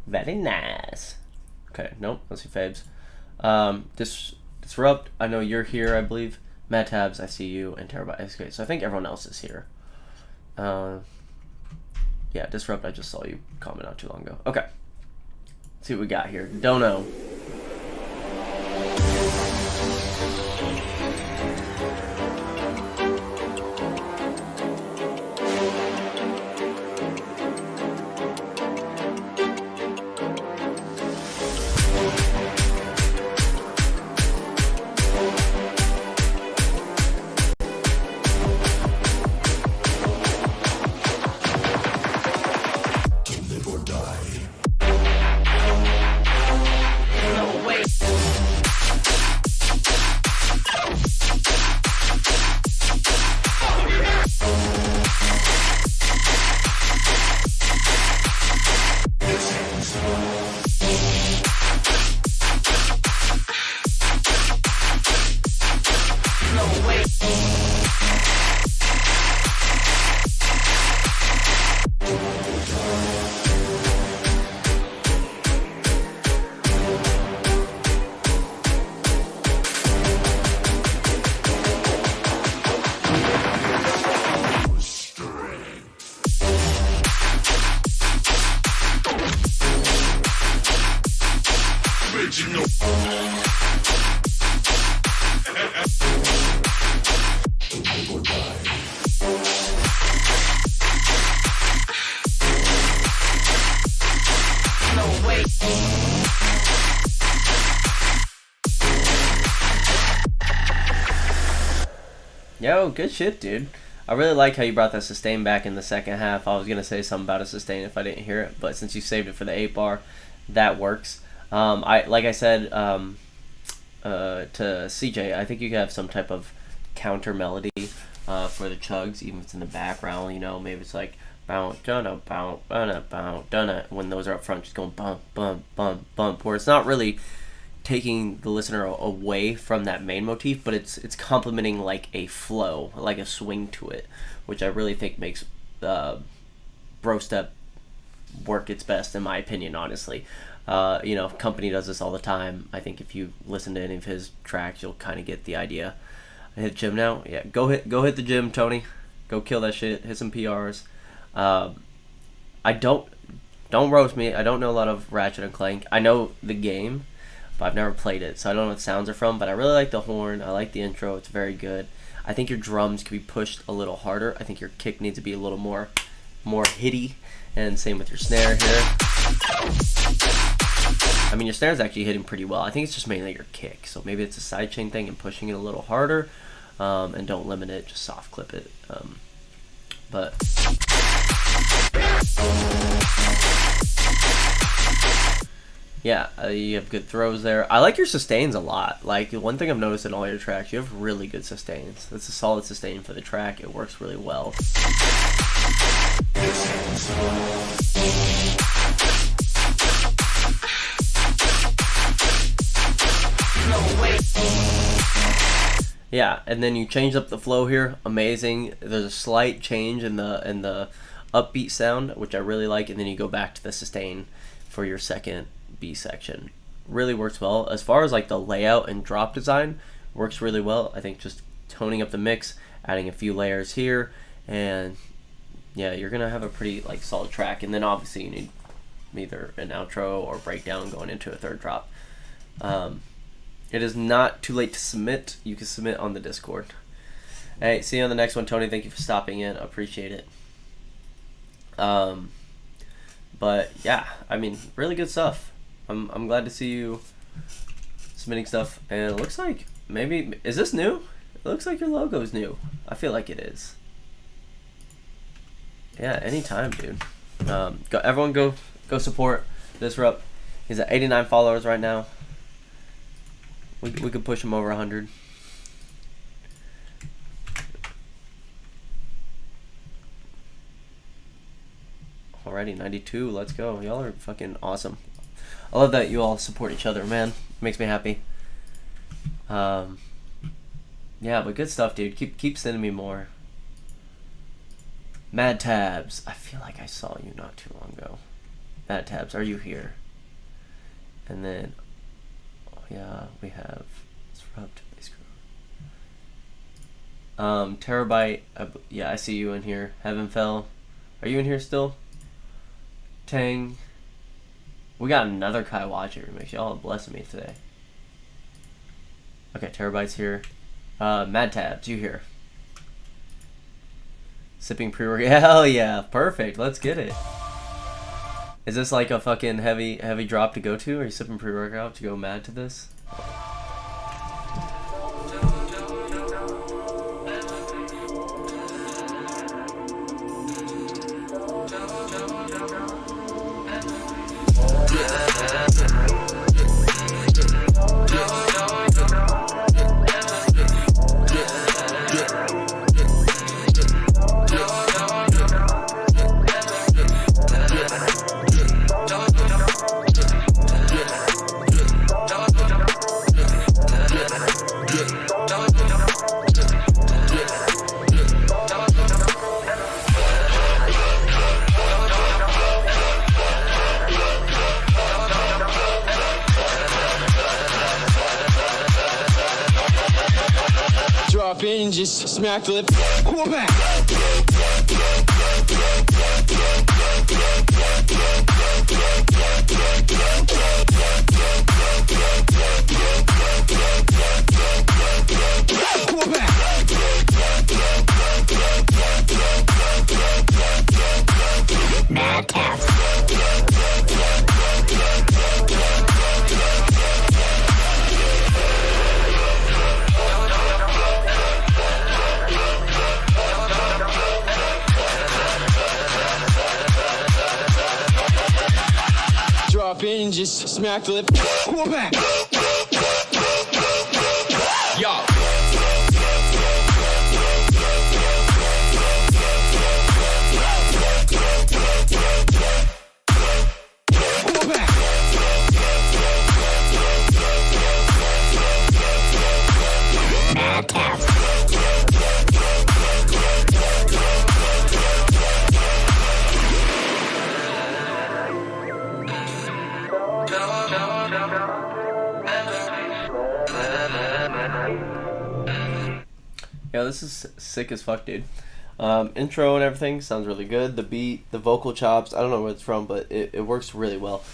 Very nice. Okay, nope, let's see Fabes. Disrupt, I know you're here, I believe. Mad Tabs, I see you, and Terabyte. Okay, so I think everyone else is here. Yeah, Disrupt, I just saw you comment not too long ago. Okay. Let's see what we got here. Dono. Yo, good shit, dude. I really like how you brought that sustain back in the second half. I was going to say something about a sustain if I didn't hear it, but since you saved it for the 8-bar, that works. Like I said to CJ, I think you could have some type of counter melody for the chugs, even if it's in the background, you know, maybe it's like bounce, dunna, bounce, dunna, when those are up front, just going bump, bump, bump, bump, where it's not really taking the listener away from that main motif, but it's complementing like a flow, like a swing to it, which I really think makes bro step work its best, in my opinion, honestly. You know, Company does this all the time. I think if you listen to any of his tracks, you'll kind of get the idea. I hit gym now? Yeah, go hit the gym, Tony. Go kill that shit. Hit some PRs. Don't roast me. I don't know a lot of Ratchet and Clank. I know the game, but I've never played it, so I don't know what the sounds are from, but I really like the horn. I like the intro. It's very good. I think your drums could be pushed a little harder. I think your kick needs to be a little more hitty, and same with your snare here. I mean, your snare is actually hitting pretty well. I think it's just mainly your kick, so maybe it's a sidechain thing and pushing it a little harder, and don't limit it, just soft clip it. But yeah, you have good throws there. I like your sustains a lot. Like, one thing I've noticed in all your tracks, you have really good sustains. It's a solid sustain for the track. It works really well. Yeah, and then you change up the flow here. Amazing. There's a slight change in the upbeat sound, which I really like, and then you go back to the sustain for your second B section. Really works well. As far as like the layout and drop design, works really well. I think just toning up the mix, adding a few layers here, and yeah, you're gonna have a pretty like solid track. And then obviously you need either an outro or breakdown going into a third drop. It is not too late to submit. You can submit on the Discord. Hey, see you on the next one, Tony. Thank you for stopping in. I appreciate it. But yeah, I mean, really good stuff. I'm glad to see you submitting stuff, and it looks like maybe, is this new? It looks like your logo is new. I feel like it is. Yeah, anytime, dude. Everyone go support Disrupt. He's at 89 followers right now. We could push him over 100. Alrighty, 92. Let's go. Y'all are fucking awesome. I love that you all support each other, man. Makes me happy. Yeah, but good stuff, dude. Keep sending me more. Mad Tabs. I feel like I saw you not too long ago. Mad Tabs, are you here? And then, oh yeah, we have Disrupt. Terabyte. Yeah, I see you in here. Heaven Fell. Are you in here still? Tang. We got another Kai Watch remix. Y'all are blessing me today. Okay, Terabyte's here. Mad Tabs, you here? Sipping pre-work. Hell yeah, perfect. Let's get it. Is this like a fucking heavy drop to go to? Are you sipping pre-workout to go mad to this? Drop in, just smack the lip. Pull back. Pull back. Mad Tabs. Drop in, just smack the lip. Pull back. Yo. Pull back. Mad Tabs. Yeah, this is sick as fuck, dude. Intro and everything sounds really good. The beat, the vocal chops, I don't know where it's from, but it works really well.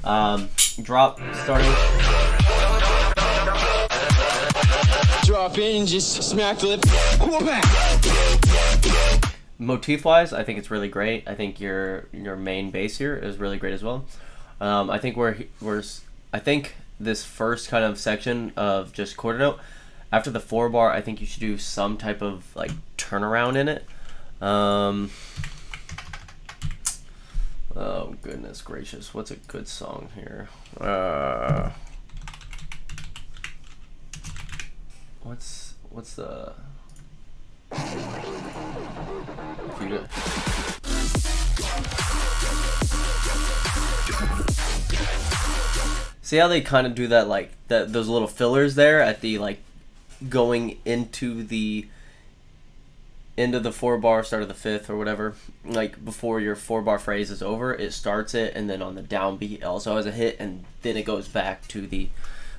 Drop starting. Drop in, just smack the lip. Pull back. Motif wise, I think it's really great. I think your main bass here is really great as well. I think I think this first kind of section of just quarter note, after the 4-bar, I think you should do some type of like turnaround in it. Oh goodness gracious, what's a good song here? What's the? See how they kind of do that, like those little fillers there at the like going into the end of the 4-bar, start of the 5th or whatever, like before your 4-bar phrase is over, it starts it, and then on the downbeat it also has a hit, and then it goes back to the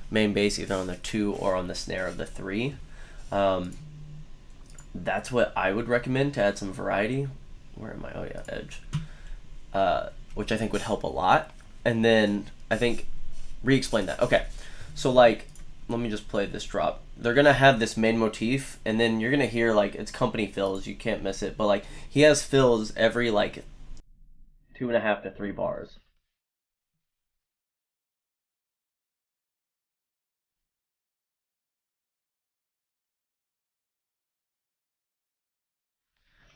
main bass either on the 2 or on the snare of the 3. That's what I would recommend to add some variety. Where am I? Oh yeah, Edge. Which I think would help a lot. And then I think re-explain that. Okay, so like, let me just play this drop. They're gonna have this main motif, and then you're gonna hear like it's company fills. You can't miss it. But like he has fills every like 2.5 to 3 bars.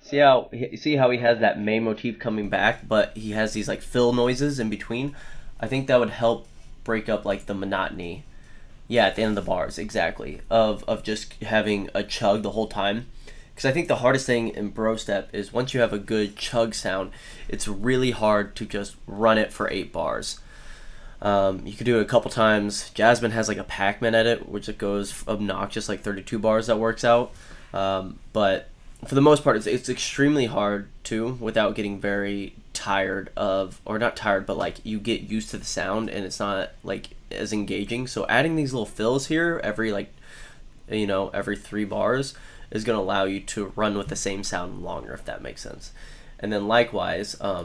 See how he has that main motif coming back, but he has these like fill noises in between. I think that would help break up like the monotony. Yeah, at the end of the bars, exactly. Of just having a chug the whole time. because I think the hardest thing in bro step is once you have a good chug sound, it's really hard to just run it for 8 bars. You could do it a couple times. Jasmine has like a Pac-Man edit, which it goes obnoxious, like 32 bars that works out. But for the most part, it's extremely hard too, without getting very tired of, or not tired, but like you get used to the sound and it's not like as engaging. So adding these little fills here every every 3 bars is going to allow you to run with the same sound longer, if that makes sense. And then likewise, I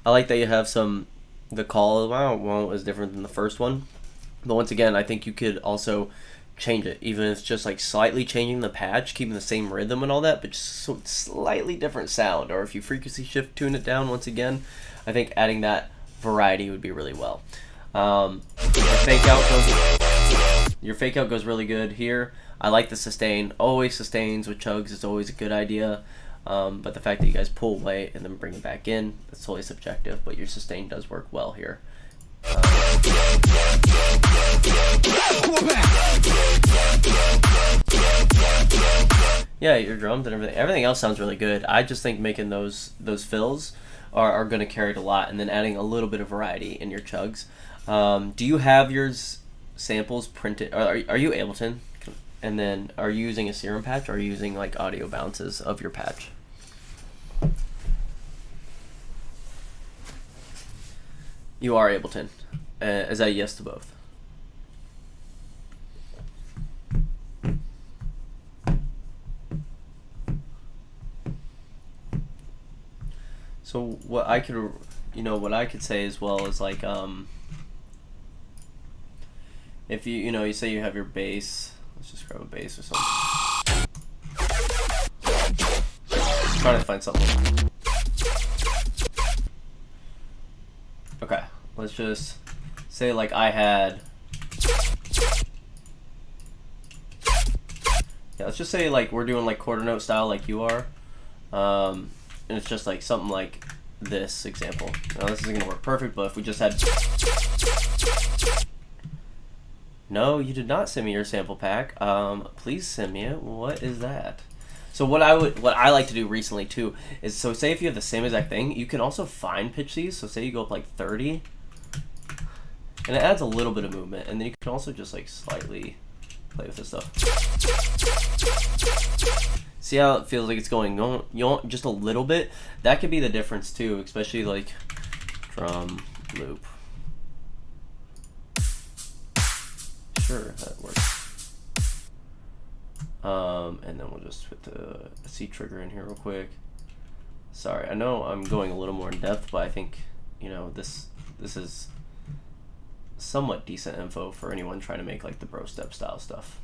like that you have the call is different than the first one. But once again, I think you could also change it, even if it's just like slightly changing the patch, keeping the same rhythm and all that, but just so slightly different sound. Or if you frequency shift tune it down once again, I think adding that variety would be really well. Your fake out goes really good here. I like the sustain. Always sustains with chugs is always a good idea. But the fact that you guys pull away and then bring it back in, that's totally subjective, but your sustain does work well here. Yeah, your drums and everything else sounds really good. I just think making those fills are going to carry it a lot, and then adding a little bit of variety in your chugs. Do you have your samples printed? Are you Ableton? And then are you using a Serum patch, or are you using like audio bounces of your patch? You are Ableton. Is that a yes to both? So what I could say as well is like if you say you have your bass, let's just grab a bass or something. Trying to find something. Okay, let's just say like I had, let's just say like we're doing like quarter note style like you are, and it's just like something like this example. Now this isn't gonna work perfect, but if we just had, no, you did not send me your sample pack. Please send me it. What is that? So what I like to do recently too is, so say if you have the same exact thing, you can also fine pitch these. So say you go up like 30, and it adds a little bit of movement, and then you can also just like slightly play with this stuff. See how it feels like it's going just a little bit? That could be the difference too, especially like drum loop. Sure, that works. And then we'll just put the C trigger in here real quick. Sorry, I know I'm going a little more in depth, but I think this is somewhat decent info for anyone trying to make like the bro step style stuff.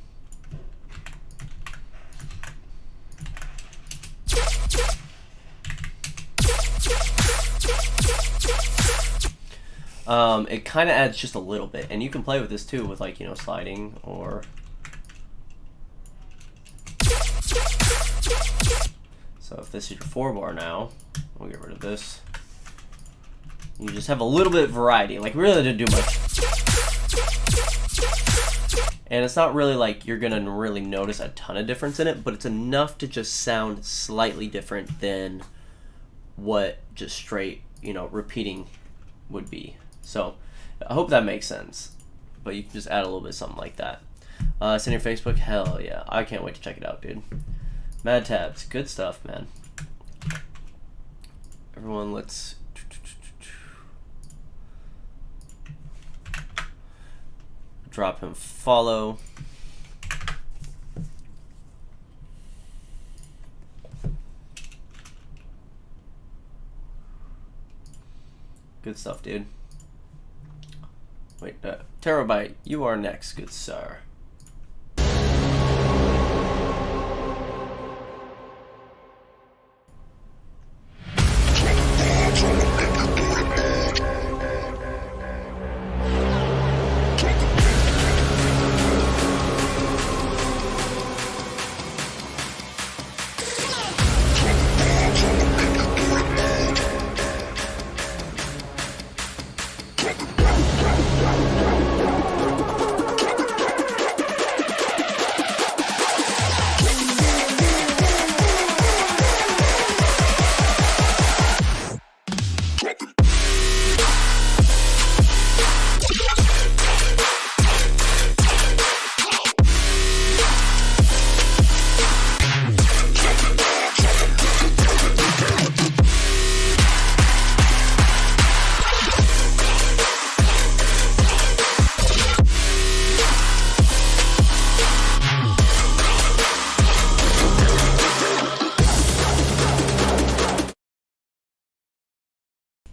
It kind of adds just a little bit, and you can play with this too with like sliding or. So if this is your 4-bar now, we'll get rid of this. You just have a little bit of variety. Like, we really didn't do much. And it's not really like you're gonna really notice a ton of difference in it, but it's enough to just sound slightly different than what just straight, repeating would be. So I hope that makes sense. But you can just add a little bit of something like that. Send your Facebook? Hell yeah. I can't wait to check it out, dude. Mad Tabs, good stuff, man. Everyone, let's drop him follow. Good stuff, dude. Wait, Terabyte, you are next, good sir.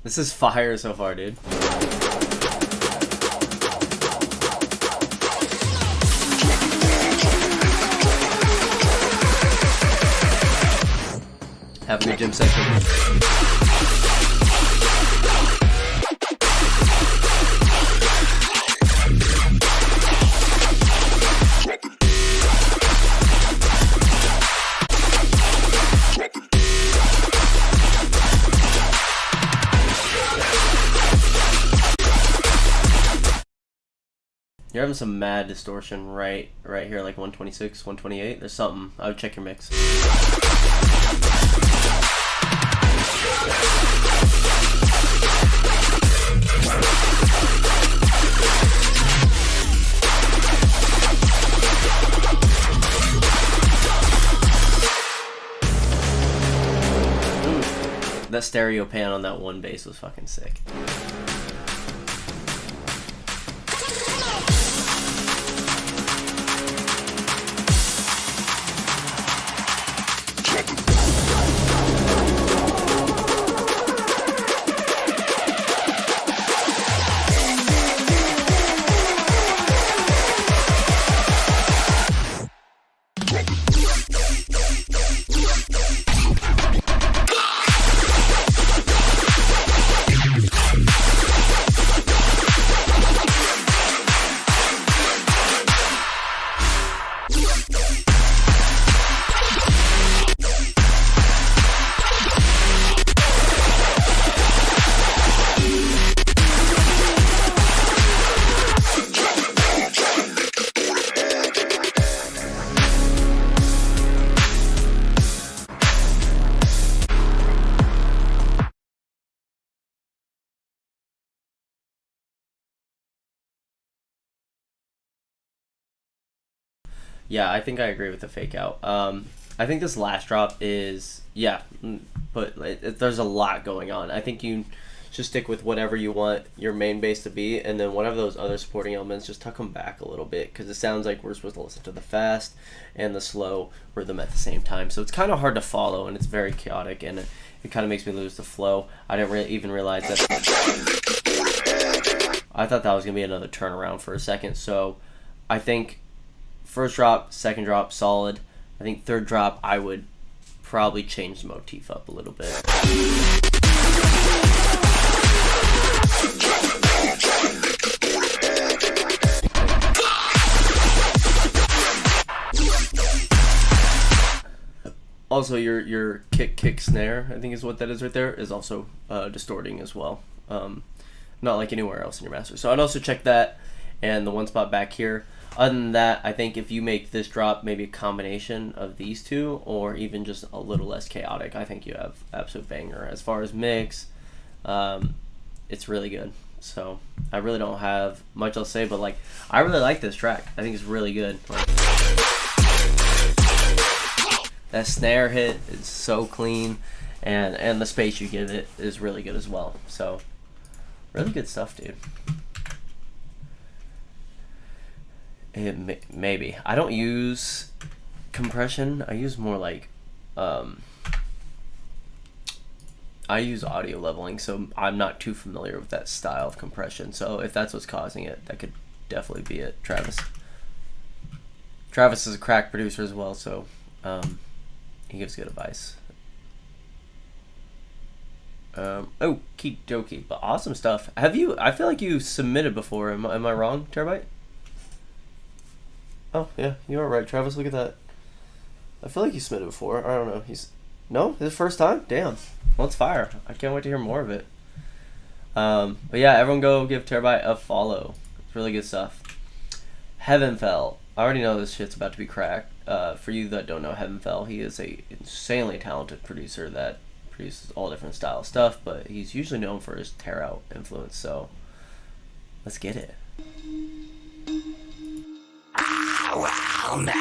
This is fire so far, dude. Have a good gym session. You're having some mad distortion right here, like 126, 128. There's something. I would check your mix. That stereo pan on that one bass was fucking sick. Yeah, I think I agree with the fake out. I think this last drop is, yeah, but there's a lot going on. I think you should stick with whatever you want your main bass to be, and then whatever those other supporting elements, just tuck them back a little bit, because it sounds like we're supposed to listen to the fast and the slow rhythm at the same time. So it's kind of hard to follow, and it's very chaotic, and it kind of makes me lose the flow. I didn't even realize that. I thought that was going to be another turnaround for a second. So I think first drop, second drop, solid. I think third drop, I would probably change the motif up a little bit. Also, your kick snare, I think is what that is right there, is also distorting as well. Not like anywhere else in your master. So I'd also check that, and the one spot back here. Other than that, I think if you make this drop maybe a combination of these two, or even just a little less chaotic, I think you have absolute banger. As far as mix, it's really good. So I really don't have much else to say, but like, I really like this track. I think it's really good. Like, that snare hit is so clean, and the space you give it is really good as well. So really good stuff, dude. Maybe I don't use compression. I use more like I use audio leveling, so I'm not too familiar with that style of compression. So if that's what's causing it, that could definitely be it. Travis is a crack producer as well, so he gives good advice. Okie dokie, but awesome stuff. Have you? I feel like you submitted before. Am I wrong, Terabyte? Oh, yeah, you are right, Travis. Look at that. I feel like you submitted before. I don't know. No? His first time? Damn. Well, it's fire. I can't wait to hear more of it. But yeah, everyone go give Terabyte a follow. It's really good stuff. Heaven Fell. I already know this shit's about to be cracked. For you that don't know Heaven Fell, he is a insanely talented producer that produces all different style stuff, but he's usually known for his tear out influence, so let's get it. I will never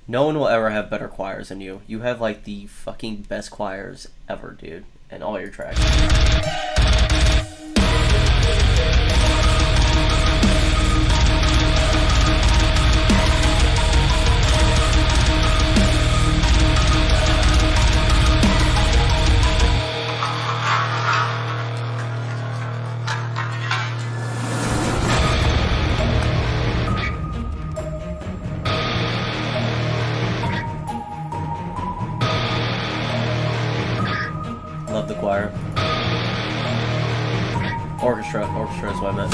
No one will ever have better choirs than you. You have like the fucking best choirs ever, dude, and all your tracks. Orchestra is what I meant.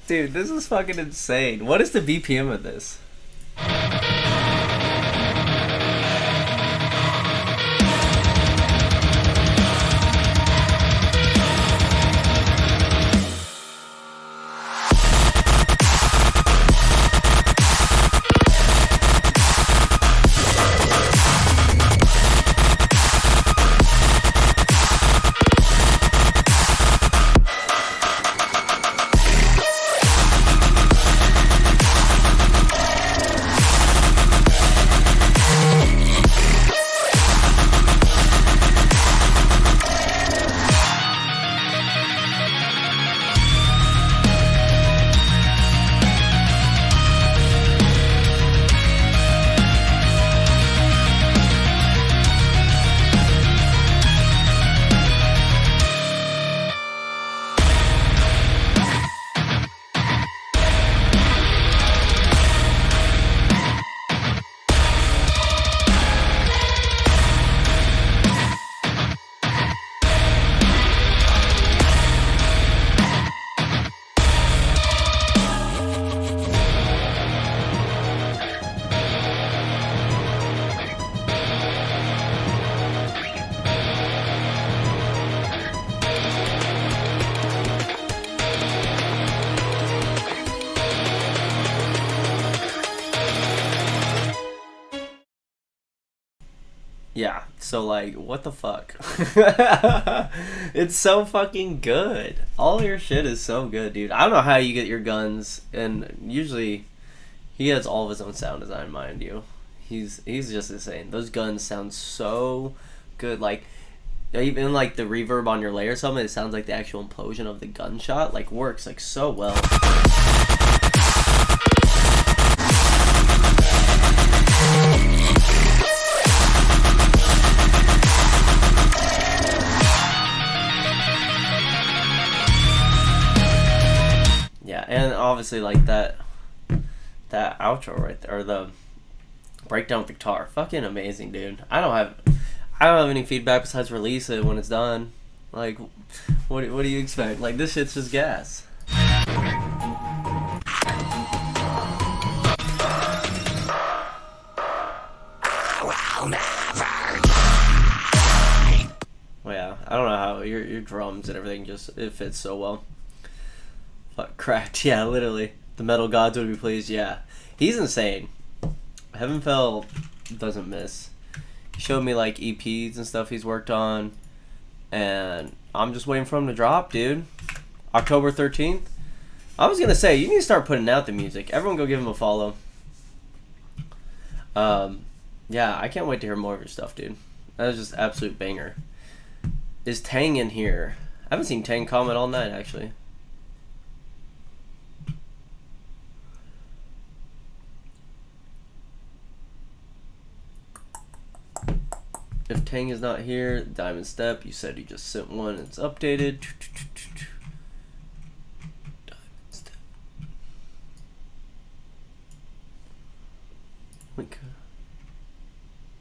Dude, this is fucking insane. What is the BPM of this? Yeah, so like, what the fuck? It's so fucking good. All your shit is so good, dude. I don't know how you get your guns, and usually he has all of his own sound design, mind you. He's just insane. Those guns sound so good. Like, even like the reverb on your layer or something, it sounds like the actual implosion of the gunshot. Like, works like so well. Yeah, and obviously like that outro right there, or the breakdown with the guitar, fucking amazing, dude. I don't have any feedback besides release it when it's done. Like, what do you expect? Like, this shit's just gas. Well, yeah, I don't know how your drums and everything it fits so well. Fuck, cracked. Yeah, literally. The metal gods would be pleased. Yeah, he's insane. Heaven Fell doesn't miss. He showed me like EPs and stuff he's worked on, and I'm just waiting for him to drop, dude. October 13th. I was gonna say, you need to start putting out the music. Everyone go give him a follow. Yeah, I can't wait to hear more of your stuff, dude. That was just absolute banger. Is Tang in here? I haven't seen Tang comment all night, actually. If Tang is not here, Diamond Step, you said you just sent one. It's updated. Diamond Step.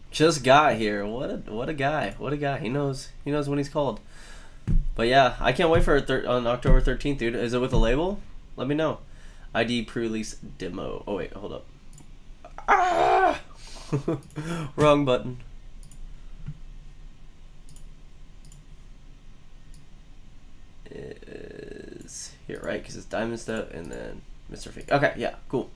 Just got here. What a guy. What a guy. He knows when he's called. But yeah, I can't wait for on October 13th, dude. Is it with a label? Let me know. ID pre-release demo. Oh wait, hold up. Ah! Wrong button. Is here, right? Because it's Diamond Step and then Mr. Fake. Okay, yeah, cool.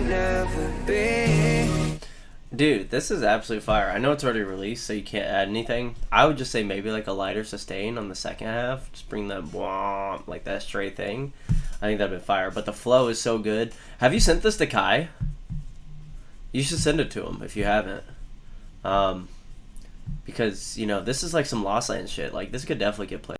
never be. Dude, this is absolute fire. I know it's already released, so you can't add anything. I would just say maybe like a lighter sustain on the second half. Just bring that womp, like that straight thing. I think that'd be fire. But the flow is so good. Have you sent this to Kai? You should send it to him if you haven't. Because, you know, this is like some Lost Lands shit. Like, this could definitely get played.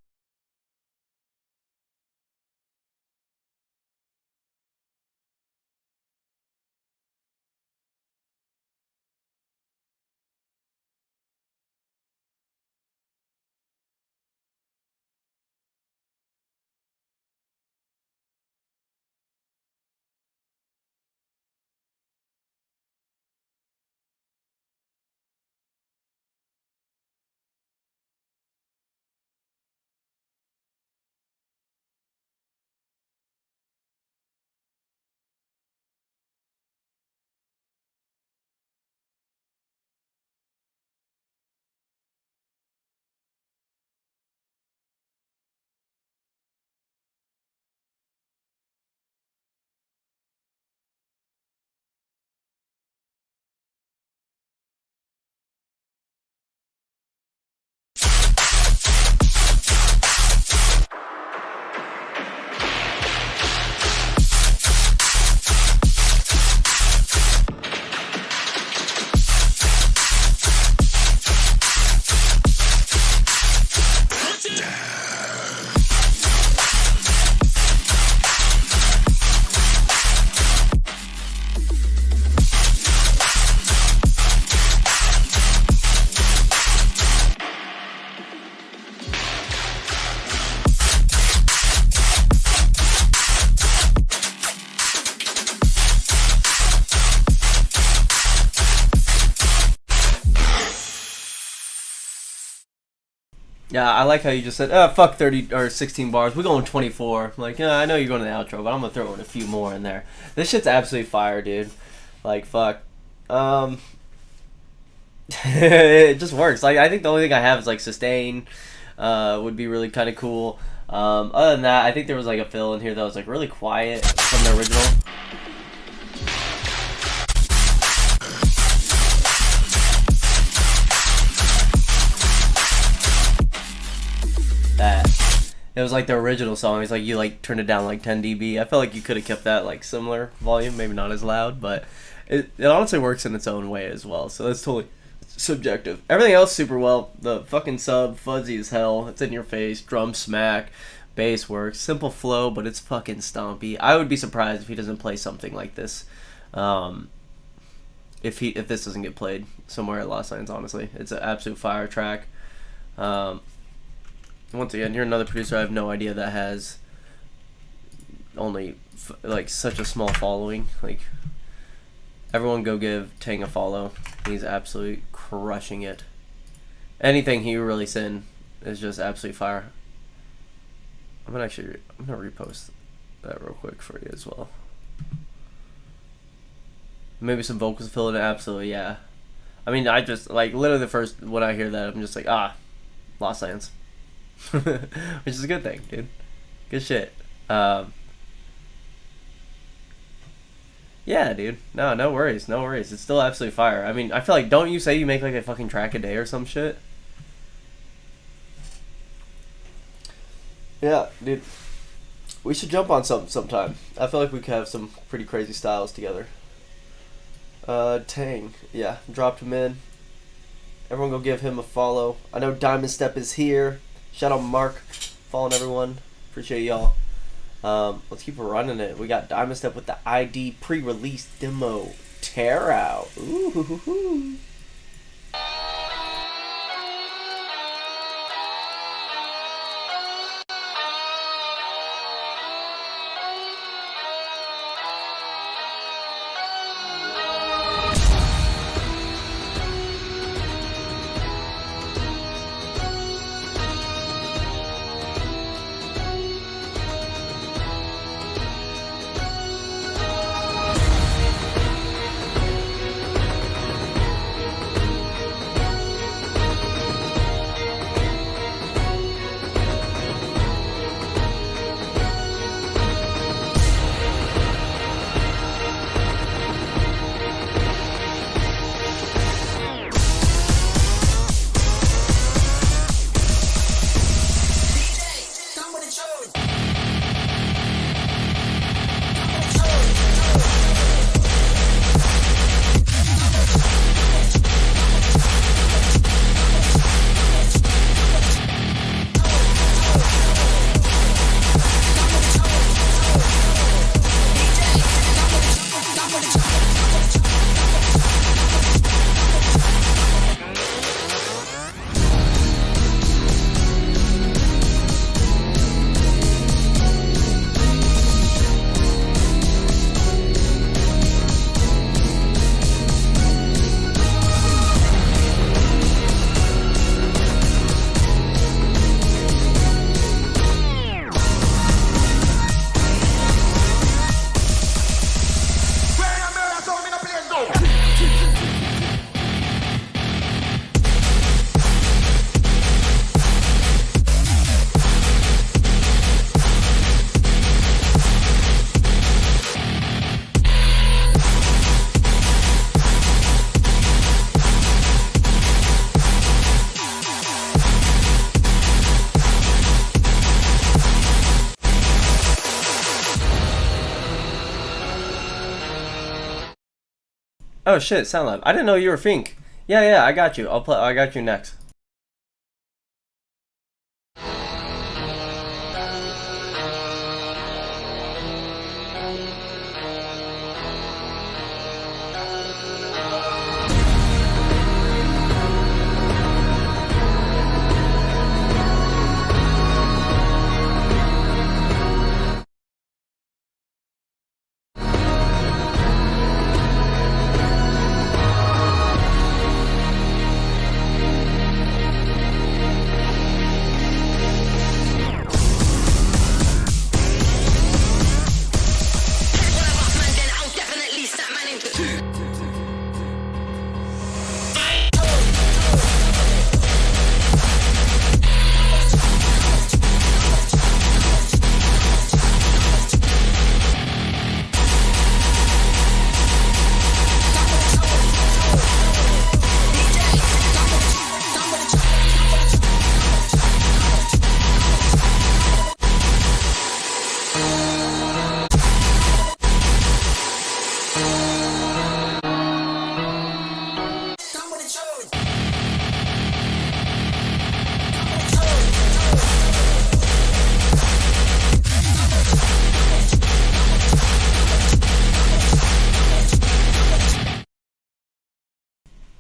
Yeah, I like how you just said, fuck 30 or 16 bars. We're going 24. I'm like, yeah, I know you're going to the outro, but I'm going to throw in a few more in there. This shit's absolutely fire, dude. Like, fuck. It just works. Like, I think the only thing I have is, like, sustain would be really kind of cool. Other than that, I think there was, like, a fill in here that was, like, really quiet from the original. That it was like the original song. It's like you like turned it down like 10 dB. I felt like you could have kept that like similar volume, maybe not as loud, but it honestly works in its own way as well. So that's totally subjective. Everything else super well. The fucking sub fuzzy as hell. It's in your face. Drum smack, bass works. Simple flow, but it's fucking stompy. I would be surprised if he doesn't play something like this. If this doesn't get played somewhere at Lost Lands, honestly, it's an absolute fire track. Once again, you're another producer I have no idea that has only like such a small following. Like, everyone go give Tang a follow. He's absolutely crushing it. Anything he releases in is just absolutely fire. I'm gonna repost that real quick for you as well. Maybe some vocals fill in it. Absolutely, yeah. I mean, I just like literally the first when I hear that, I'm just like, Lost Lands. Which is a good thing, dude. Good shit. Yeah, dude. No worries. It's still absolutely fire. I mean, I feel like, don't you say you make like a fucking track a day or some shit? Yeah, dude. We should jump on something sometime. I feel like we could have some pretty crazy styles together. Tang. Yeah, dropped him in. Everyone go give him a follow. I know Diamond Step is here. Shout out Mark, following everyone. Appreciate y'all. Let's keep running it. We got Diamond Step with the ID pre-release demo. Tear out. Ooh, hoo, hoo, hoo. Oh shit, Sound Lab. I didn't know you were Fink. Yeah, I got you. I got you next.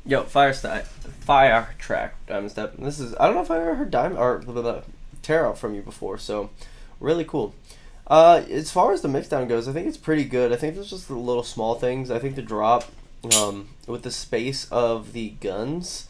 Yo, Fire Track Diamond Step. This is, I don't know if I ever heard Diamond or Terra from you before, so really cool. As far as the mixdown goes, I think it's pretty good. I think there's just the little small things. I think the drop, with the space of the guns,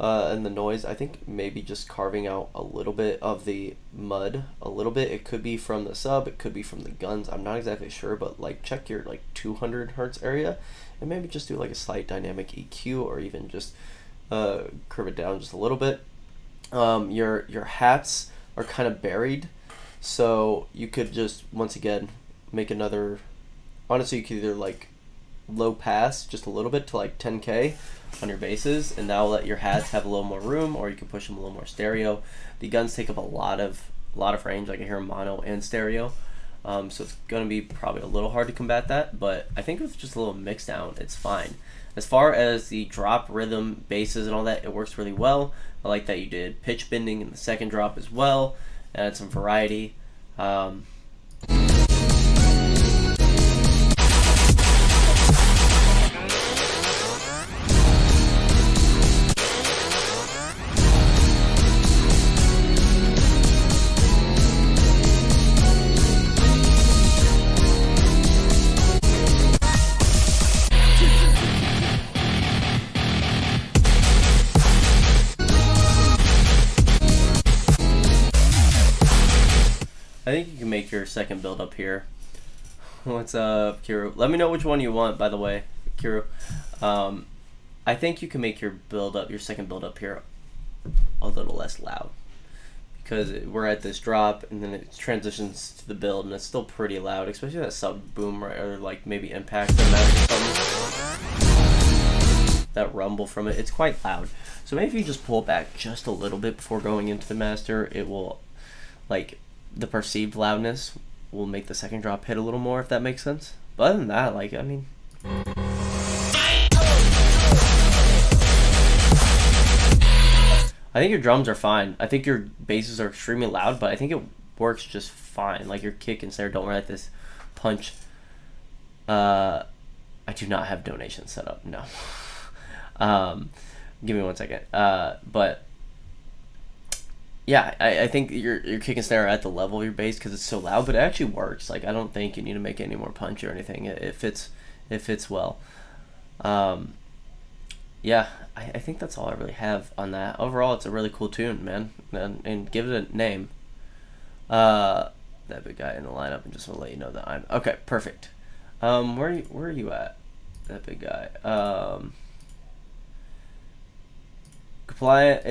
and the noise, I think maybe just carving out a little bit of the mud, a little bit. It could be from the sub, it could be from the guns. I'm not exactly sure, but like check your like 200 hertz area, and maybe just do like a slight dynamic EQ, or even just curve it down just a little bit. Your hats are kind of buried, so you could just once again make another. Honestly, you could either like low pass just a little bit to like 10k on your bases, and that'll let your hats have a little more room, or you can push them a little more stereo. The guns take up a lot of range. I can hear mono and stereo, so it's gonna be probably a little hard to combat that, but I think with just a little mix down, it's fine. As far as the drop rhythm, basses, and all that, it works really well. I like that you did pitch bending in the second drop as well, added some variety. I think you can make your second build up here. What's up, Kiru? Let me know which one you want, by the way, Kiru. I think you can make your second build up here a little less loud, because we're at this drop and then it transitions to the build and it's still pretty loud, especially that sub boom, right, or like maybe impact or something. That rumble from it, it's quite loud. So maybe if you just pull it back just a little bit before going into the master, it will, like, the perceived loudness will make the second drop hit a little more, if that makes sense. But other than that, like, I mean, I think your drums are fine. I think your basses are extremely loud, but I think it works just fine. Like your kick and snare don't write this punch. I do not have donations set up, no. Give me 1 second. But yeah, I think your kick and snare are at the level of your bass because it's so loud, but it actually works. Like, I don't think you need to make any more punch or anything. It fits well. Yeah, I think that's all I really have on that. Overall, it's a really cool tune, man. And give it a name. That big guy in the lineup, and just want to let you know that I'm okay. Perfect. Where are you at? That big guy. Compliant.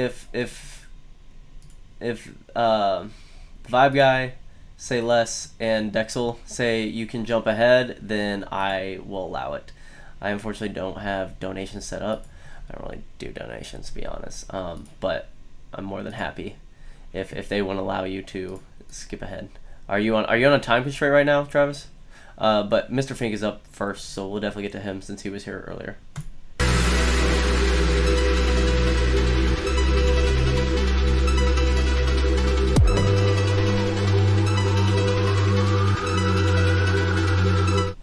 If Vibe Guy, say less, and Dexel say you can jump ahead, then I will allow it. I unfortunately don't have donations set up. I don't really do donations, to be honest. But I'm more than happy if they want to allow you to skip ahead. Are you on a time constraint right now, Travis? But Mr. Fink is up first, so we'll definitely get to him since he was here earlier.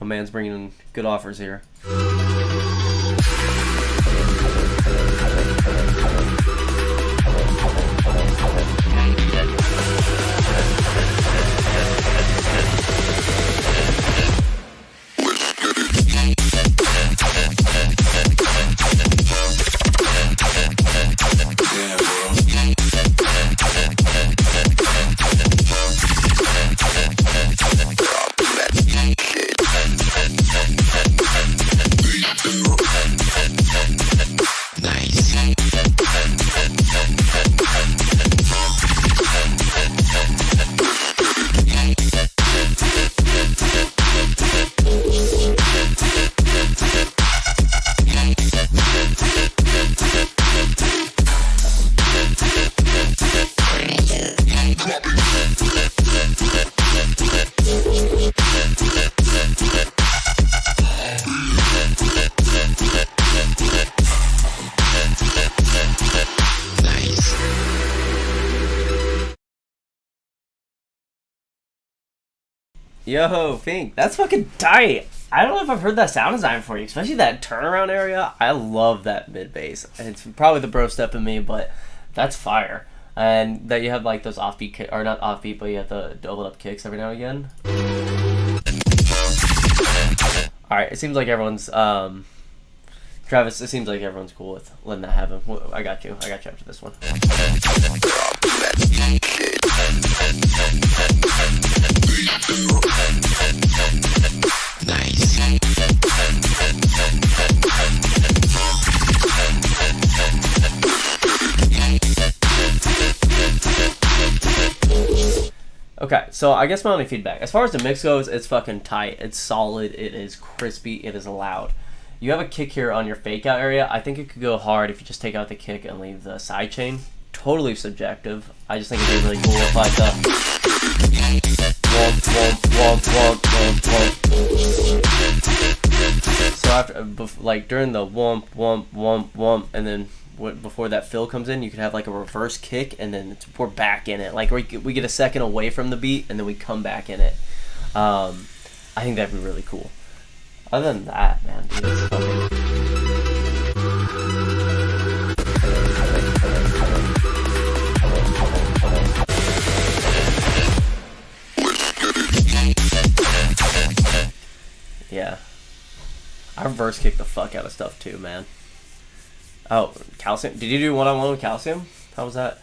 My man's bringing in good offers here. Yo, Fink, that's fucking tight. I don't know if I've heard that sound design before, especially that turnaround area. I love that mid bass. It's probably the bro step in me, but that's fire. And that you have like those offbeat kick, or not offbeat, but you have the doubled up kicks every now and again. All right, it seems like everyone's Travis. It seems like everyone's cool with letting that happen. I got you. I got you after this one. Nice. Okay, so I guess my only feedback, as far as the mix goes, it's fucking tight. It's solid. It is crispy. It is loud. You have a kick here on your fake out area. I think it could go hard if you just take out the kick and leave the side chain. Totally subjective. I just think it'd be really cool if like the womp, womp, womp, womp, womp, womp. So after, like during the womp, womp, womp, womp, and then before that fill comes in, you could have like a reverse kick, and then we're back in it. Like we get a second away from the beat, and then we come back in it. I think that'd be really cool. Other than that, man, dude, it's fucking... Yeah. I reverse kick the fuck out of stuff too, man. Oh, Calcium. Did you do one-on-one with Calcium? How was that?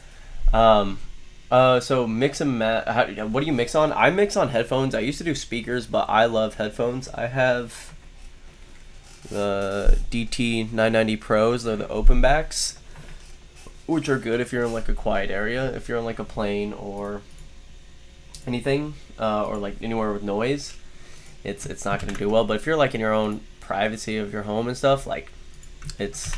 So mix and match. What do you mix on? I mix on headphones. I used to do speakers, but I love headphones. I have the DT990 Pros. They're the open backs, which are good if you're in like a quiet area. If you're on like a plane or anything, or like anywhere with noise, it's not gonna do well. But if you're like in your own privacy of your home and stuff, like these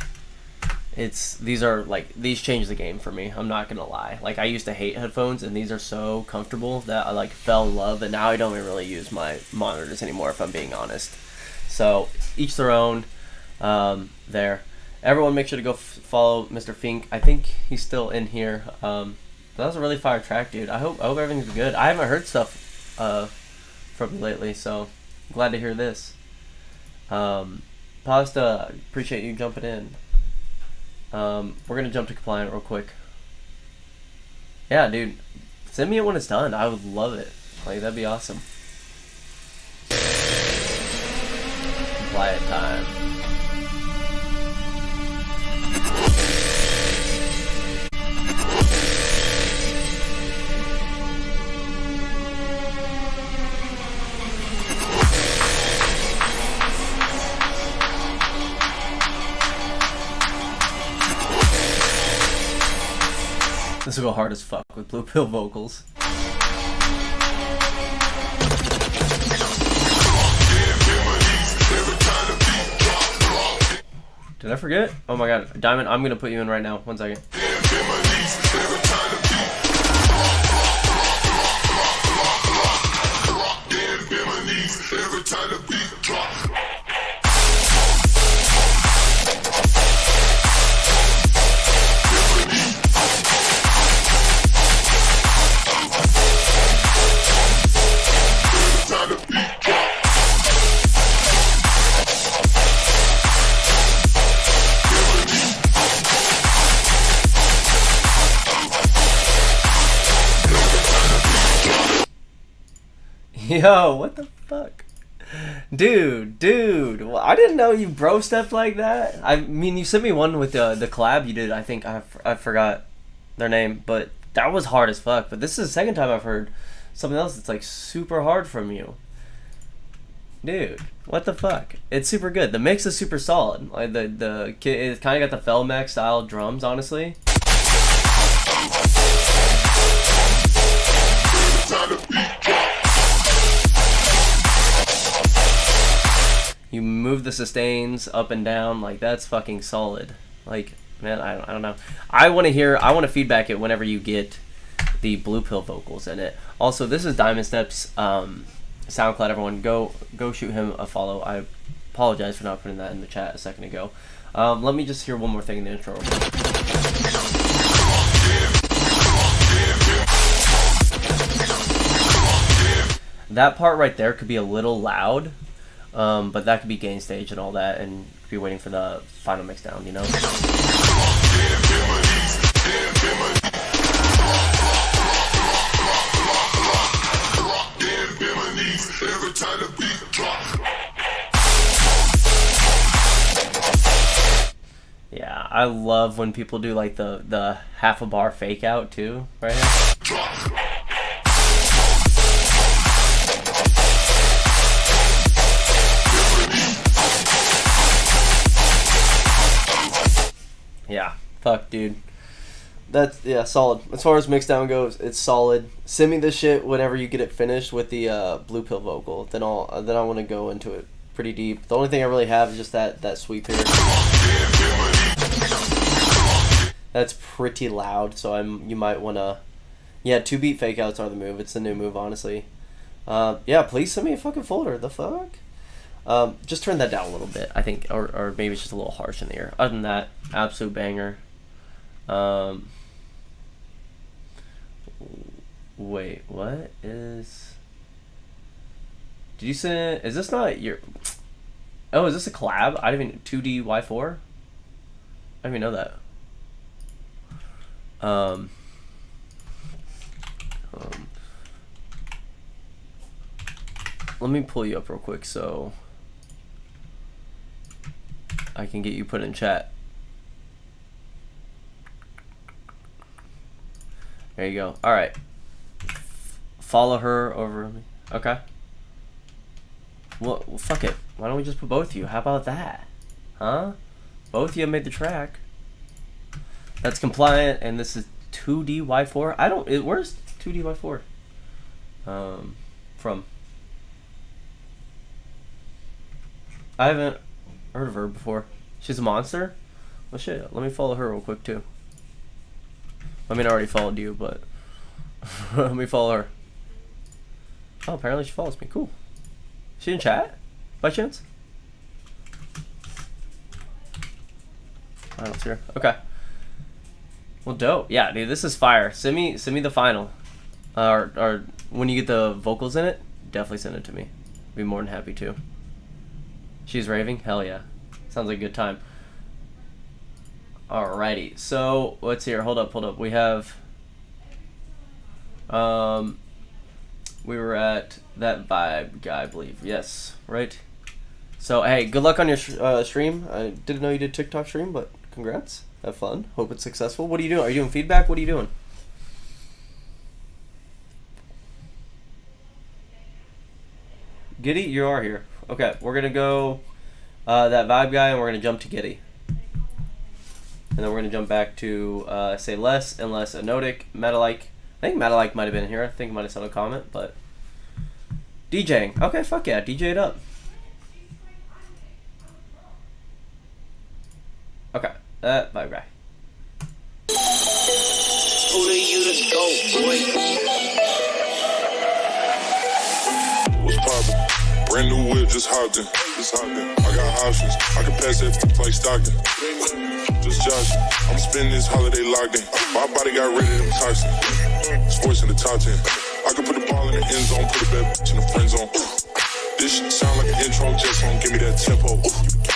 change the game for me. I'm not gonna lie. Like I used to hate headphones, and these are so comfortable that I like fell in love, and now I don't even really use my monitors anymore, if I'm being honest. So each their own. There, everyone make sure to go follow Mr. Fink. I think he's still in here. That was a really fire track, dude. I hope everything's good. I haven't heard stuff from you lately, so I'm glad to hear this. Pasta, appreciate you jumping in. We're gonna jump to Compliant real quick. Yeah, dude, send me it when it's done. I would love it. Like that'd be awesome. Compliant time. This will go hard as fuck with Blue Pill vocals. Did I forget? Oh my god. Diamond, I'm gonna put you in right now. 1 second. Yo, what the fuck? Dude. Well, I didn't know you bro stepped like that. I mean, you sent me one with the collab you did. I think I forgot their name, but that was hard as fuck. But this is the second time I've heard something else that's like super hard from you. Dude, what the fuck? It's super good. The mix is super solid. Like the it kind of got the Felmex style drums, honestly. You move the sustains up and down, like that's fucking solid. Like, man, I don't know. I want to feedback it whenever you get the Blue Pill vocals in it. Also, this is Diamond Steps SoundCloud. Everyone, go shoot him a follow. I apologize for not putting that in the chat a second ago. Let me just hear one more thing in the intro. That part right there could be a little loud. But that could be gain stage and all that, and be waiting for the final mix down, you know? Yeah, I love when people do like the half a bar fake out too, right here. Yeah, fuck, dude. That's, yeah, solid. As far as mixdown goes, it's solid. Send me this shit whenever you get it finished with the Blue Pill vocal. Then I want to go into it pretty deep. The only thing I really have is just that sweep here. That's pretty loud, so you might want to... Yeah, 2-beat fake outs are the move. It's the new move, honestly. Yeah, please send me a fucking folder. The fuck? Just turn that down a little bit, I think, or maybe it's just a little harsh in the ear. Other than that, absolute banger. Wait, what is... Did you send... Is this not your... Oh, is this a collab? I didn't even... 2DY4? I didn't even know that. Let me pull you up real quick so I can get you put in chat. There you go. All right. Follow her over me. Okay. Well, fuck it. Why don't we just put both of you? How about that? Huh? Both of you made the track. That's compliant, and this is 2DY4. I don't... where's 2DY4? From? I haven't heard of her before. She's a monster? Well, shit. Let me follow her real quick, too. I mean, I already followed you, but... let me follow her. Oh, apparently she follows me. Cool. She in chat? By chance? I don't see her. Okay. Well, dope. Yeah, dude, this is fire. Send me the final. Or when you get the vocals in it, definitely send it to me. Be more than happy to. She's raving? Hell yeah. Sounds like a good time. Alrighty. So, let's hear. Hold up. We have... we were at that vibe guy, I believe. Yes, right? So, hey, good luck on your stream. I didn't know you did TikTok stream, but congrats. Have fun. Hope it's successful. What are you doing? Are you doing feedback? What are you doing? Giddy, you are here. Okay, we're going to go that vibe guy, and we're going to jump to Giddy. And then we're going to jump back to, say, less and less Anotic, Metalike. I think Metalike might have been here. I think it might have sent a comment, but... DJing. Okay, fuck yeah. DJ it up. Okay, that vibe guy. Who do you to go, boy? What's poppin'? Brand new whip, just hopped in. I got options. I can pass that like Stockton. Just Josh. I'm spending this holiday locked in. My body got rid of them toxins. Sports in the top 10. I can put the ball in the end zone, put a bad bitch in the friend zone. This shit sound like an intro, just don't give me that tempo.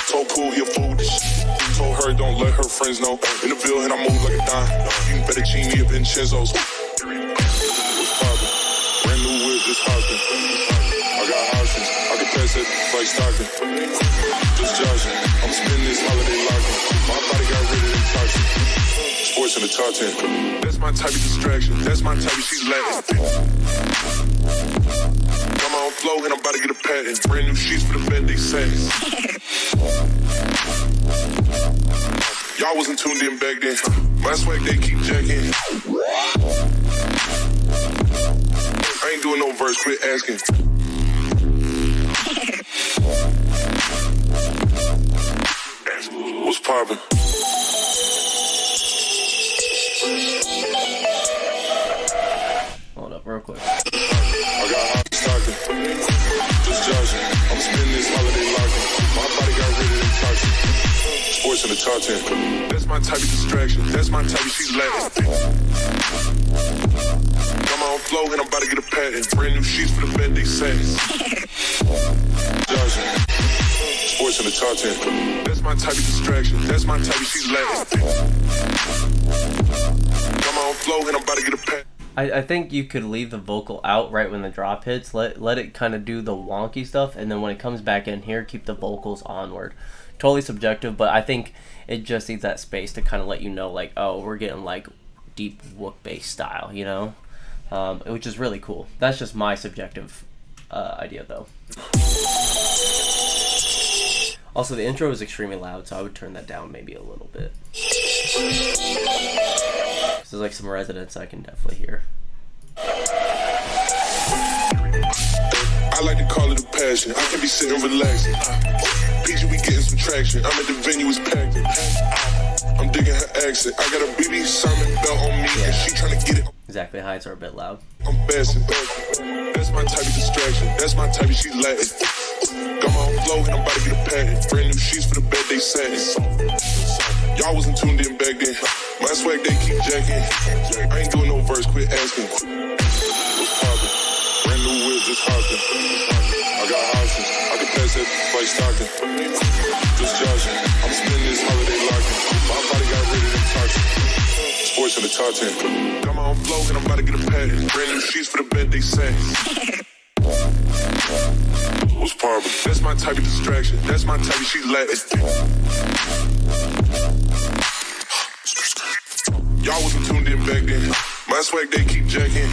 Told Pooh he a fool with this shit. Told her don't let her friends know. In the Ville and I move like a dime. You can bet a genie of Vincenzo's. Brand new whip, just hopped in. pass it like Stockton. Just joshing. I'm spending this holiday locking. My body got rid of them toxins. Sports in the top 10. That's my type of distraction. That's my type of she's Latin. Got my own flow and I'm about to get a patent. Brand new sheets for the bed they satin. Y'all wasn't tuned in back then. My swag they keep jacking. I ain't doing no verse, quit asking. What's poppin'? Hold up, real quick. I got hot stocking. Just joshing. I'm spending this holiday locking. My body got rid of them toxins. Sports in the top 10. That's my type of distraction. That's my type of she's Latin. Got my own flow and I'm about to get a patent. Brand new sheets for the bed they satin. Joshing. Sports in the top 10. That's my type of distraction. That's my type of she's Latin. Got my own flow and I'm about to get a patent. I think you could leave the vocal out right when the drop hits. Let it kind of do the wonky stuff, and then when it comes back in here, keep the vocals onward. Totally subjective, but I think it just needs that space to kind of let you know, like, oh, we're getting like deep wook bass style, you know, which is really cool. That's just my subjective idea, though. Also, the intro is extremely loud, so I would turn that down maybe a little bit. There's like some resonance I can definitely hear. I like to call it a passion. I can be sitting relaxing. PG, we getting some traction. I'm at the venue, it's packed. I'm digging her accent. I got a BB Simon belt on me, and she trying to get it. Exactly, highs are a bit loud. I'm passing. That's my type of distraction. That's my type of she's Latin. Got my own flow and I'm about to get a patent. Brand new sheets for the bed they satin. Y'all wasn't tuned in back then. My swag they keep jacking. I ain't doing no verse, quit asking. What's poppin'? Brand new whip, just hopping. I got options. I can pass that like Stockton. Just joshing. I'm spending this holiday locking. My body got rid of them toxins. Sports in the top 10. Got my own flow and I'm about to get a patent. Brand new sheets for the bed they satin. What's poppin'? That's my type of distraction. That's my type of she's Latin. Y'all wasn't tuned in back then. My swag they keep jacking.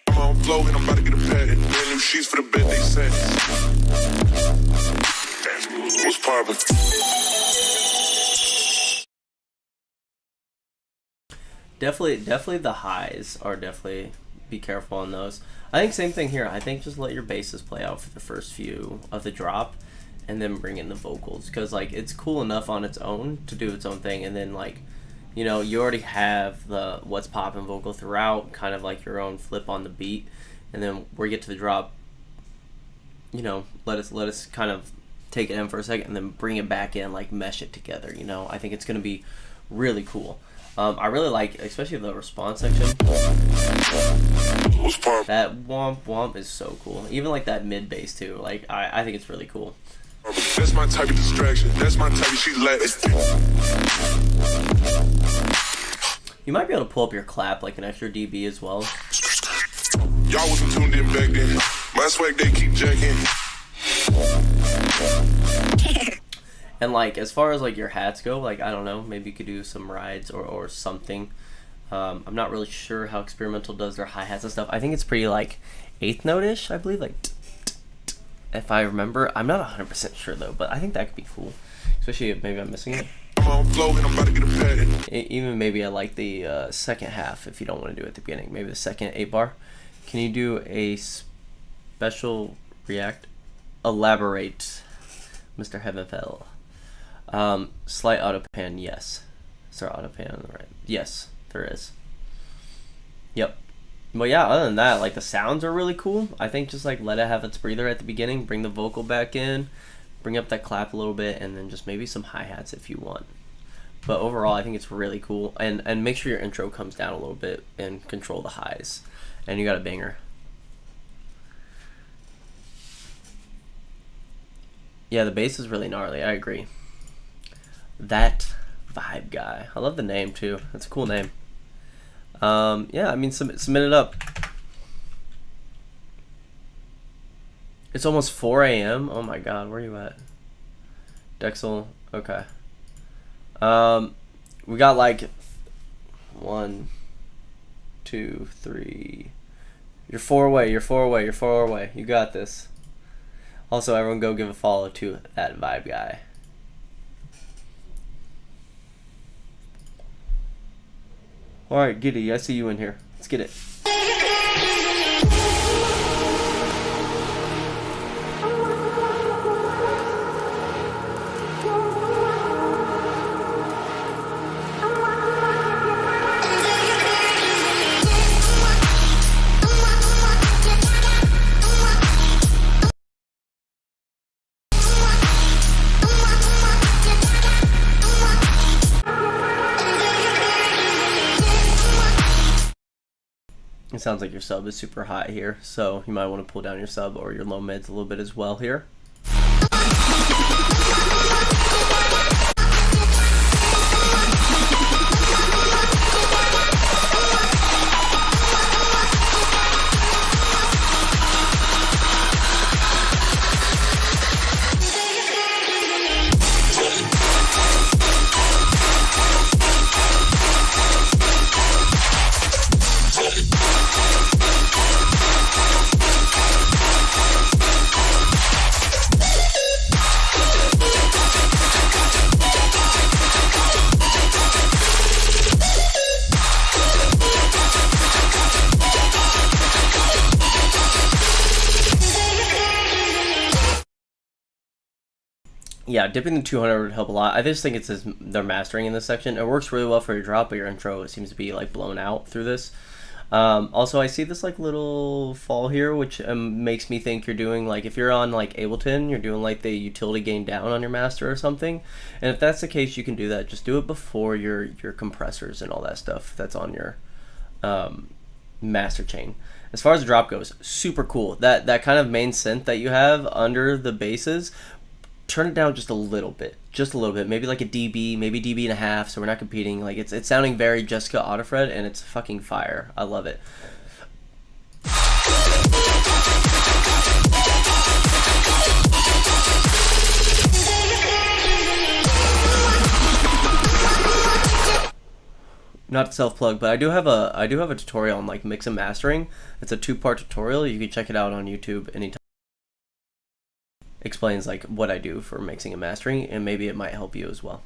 I'm on flow and I'm about to get a patent. Brand new sheets for the bed they satin. What's poppin'? Definitely the highs are definitely, be careful on those. I think same thing here. I think just let your basses play out for the first few of the drop and then bring in the vocals, because like it's cool enough on its own to do its own thing, and then like, you know, you already have the what's poppin' vocal throughout, kind of like your own flip on the beat, and then we get to the drop, you know, let us kind of take it in for a second and then bring it back in, like mesh it together, you know. I think it's gonna be really cool. I really like, especially the response section. That womp womp is so cool. Even like that mid bass too. Like I think it's really cool. That's my type of distraction. That's my type of she's Latin. You might be able to pull up your clap like an extra dB as well. Y'all wasn't tuned in back then. My swag they keep jacking. And like as far as like your hats go, like I don't know, maybe you could do some rides or something. I'm not really sure how Experimental does their hi-hats and stuff. I think it's pretty like eighth note-ish, I believe, like if I remember. I'm not 100% sure though, but I think that could be cool, especially if maybe I'm missing it. I'm on flow and I'm about to get a patent. Even maybe I like the second half if you don't want to do it at the beginning. Maybe the second 8-bar. Can you do a special react? Elaborate, Mr. Heavenfell. Slight auto pan, yes. Is there auto pan on the right? Yes, there is. Yep. But yeah, other than that, like the sounds are really cool. I think just like let it have its breather at the beginning, bring the vocal back in, bring up that clap a little bit, and then just maybe some hi-hats if you want. But overall, I think it's really cool. And make sure your intro comes down a little bit and control the highs. And you got a banger. Yeah, the bass is really gnarly. I agree. That Vibe Guy. I love the name too. That's a cool name. Yeah, I mean, submit it up. It's almost 4 a.m. Oh my god, where are you at? Dexel, okay. We got like 1, 2, 3. You're 4 away, you're 4 away, you're 4 away. You got this. Also, everyone go give a follow to that vibe guy. Alright, Giddy, I see you in here. Let's get it. It sounds like your sub is super high here, so you might want to pull down your sub or your low mids a little bit as well here. Yeah, dipping the 200 would help a lot. I just think it's they're mastering in this section. It works really well for your drop, but your intro seems to be like blown out through this. Also, I see this like little fall here, which makes me think you're doing like, if you're on like Ableton, you're doing like the utility gain down on your master or something. And if that's the case, you can do that. Just do it before your compressors and all that stuff that's on your master chain. As far as the drop goes, super cool. That kind of main synth that you have under the basses, turn it down just a little bit, maybe like a dB, maybe dB and a half, so we're not competing. Like it's sounding very Jessica Autofred, and it's fucking fire. I love it. Not to self-plug, but I do have a tutorial on like mix and mastering. It's a 2-part tutorial. You can check it out on YouTube anytime. Explains like what I do for mixing and mastering, and maybe it might help you as well.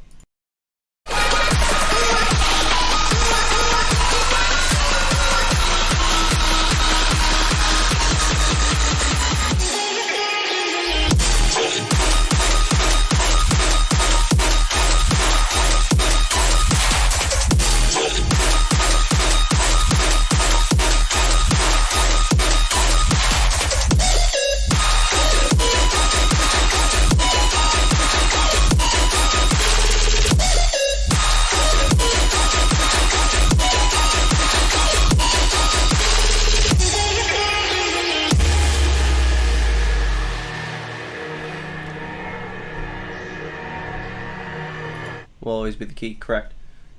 Will always be the key, correct.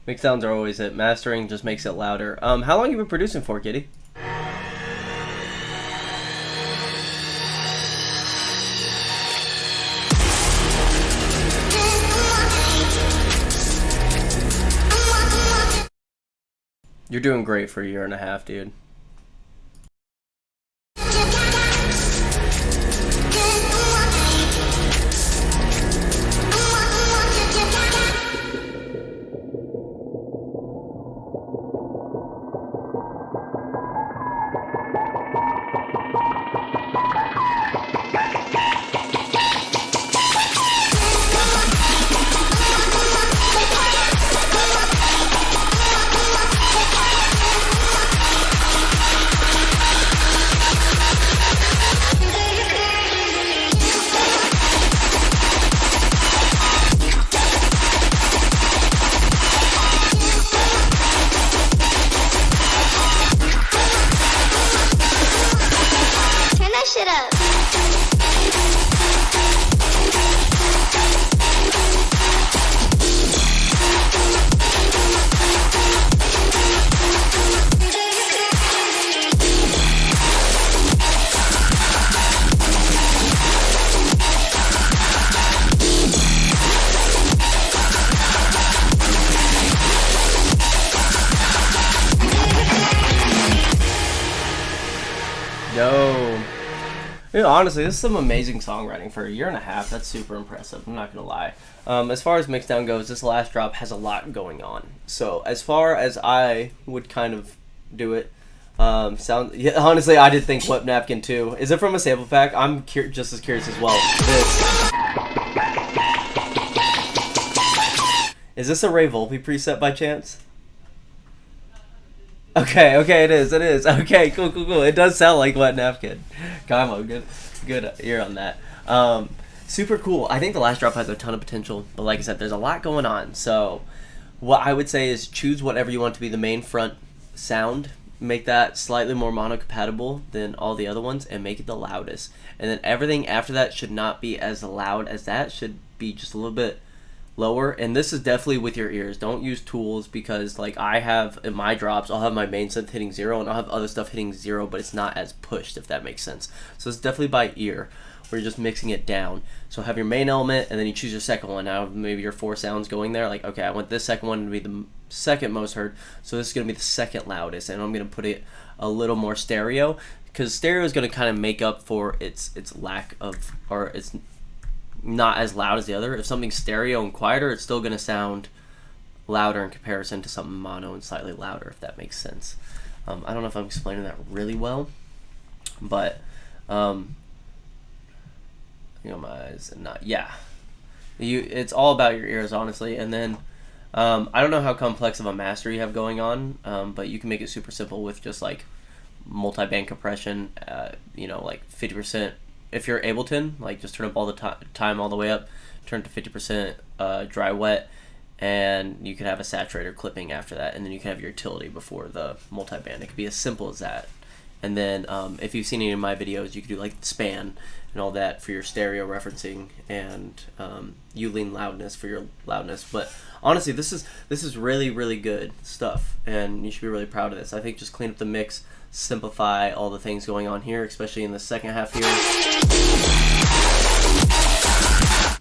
Mix sounds are always it. Mastering just makes it louder. How long have you been producing for, Kitty? You're doing great for a year and a half, dude. Yeah, honestly, this is some amazing songwriting for a year and a half. That's super impressive. I'm not gonna lie. As far as Mixdown goes, this last drop has a lot going on. So as far as I would kind of do it, yeah, honestly, I did think Wet Napkin too. Is it from a sample pack? I'm just as curious as well. Is this a Ray Volpe preset by chance? Okay, it is. Okay, cool. It does sound like Wet Napkin. Kamo, good ear on that. Super cool. I think the last drop has a ton of potential, but like I said, there's a lot going on. So what I would say is choose whatever you want to be the main front sound, make that slightly more mono compatible than all the other ones, and make it the loudest. And then everything after that should not be as loud as that, should be just a little bit lower. And this is definitely with your ears. Don't use tools, because like I have in my drops, I'll have my main synth hitting 0 and I'll have other stuff hitting 0, but it's not as pushed, if that makes sense. So it's definitely by ear, where you're just mixing it down. So have your main element, and then you choose your second one. Now maybe your 4 sounds going there, like okay, I want this second one to be the second most heard, so this is going to be the second loudest, and I'm going to put it a little more stereo, because stereo is going to kind of make up for its lack of, or it's not as loud as the other. If something's stereo and quieter, it's still going to sound louder in comparison to something mono and slightly louder, if that makes sense. I don't know if I'm explaining that really well, but you know, my eyes and not, yeah, it's all about your ears, honestly. And then I don't know how complex of a master you have going on, but you can make it super simple with just like multi-band compression, you know, like 50%. If you're Ableton, like just turn up all the time all the way up, turn to 50% dry wet, and you could have a saturator clipping after that, and then you can have your utility before the multi-band. It could be as simple as that. And then if you've seen any of my videos, you could do like span and all that for your stereo referencing, and U-lean loudness for your loudness. But honestly, this is really good stuff, and you should be really proud of this. I think just clean up the mix, simplify all the things going on here, especially in the second half here.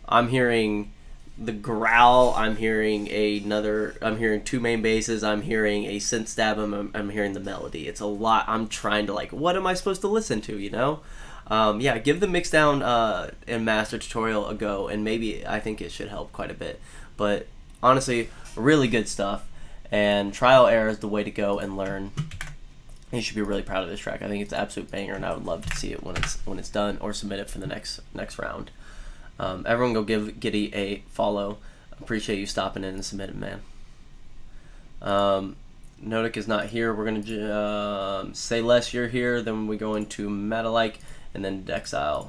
I'm hearing the growl, I'm hearing 2 main basses, I'm hearing a synth stab, I'm hearing the melody. It's a lot. I'm trying to like, what am I supposed to listen to, you know? Yeah, give the Mixdown and master tutorial a go, and maybe I think it should help quite a bit. But honestly, really good stuff, and trial error is the way to go and learn. You should be really proud of this track. I think it's an absolute banger, and I would love to see it when it's done, or submit it for the next round. Everyone go give Giddy a follow. Appreciate you stopping in and submitting, man. Nodik is not here. We're gonna Say Less, you're here. Then we go into Metalike, and then Dexile.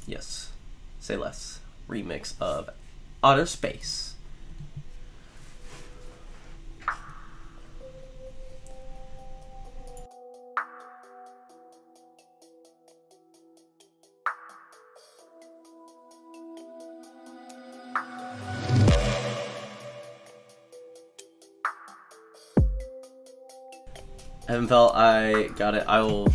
Yes, Say Less remix of Outer Space. Haven't felt, I got it. I will.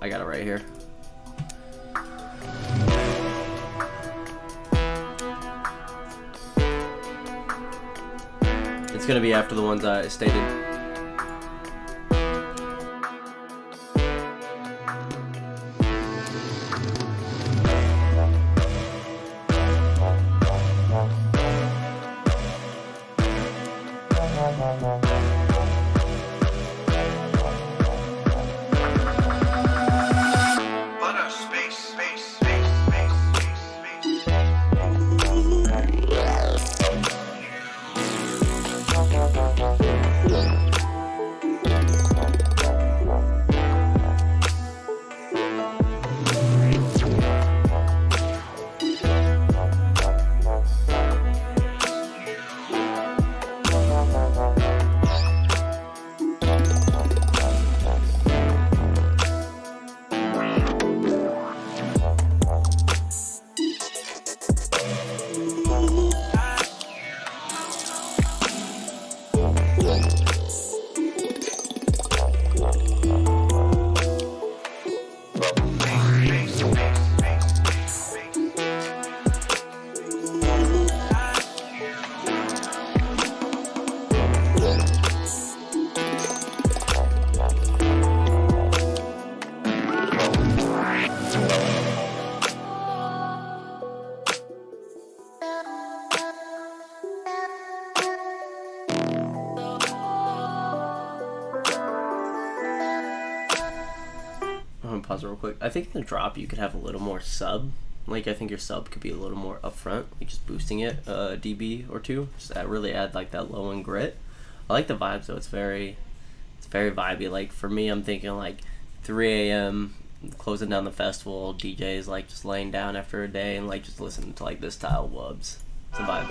I got it right here. It's gonna be after the ones I stated. real quick. I think in the drop you could have a little more sub. Like, I think your sub could be a little more upfront, like just boosting it a dB or two. Just that really add like that low end grit. I like the vibes though. It's very vibey. Like for me, I'm thinking like 3 a.m. closing down the festival. DJs like just laying down after a day and like just listening to like this style of wubs. It's a vibe.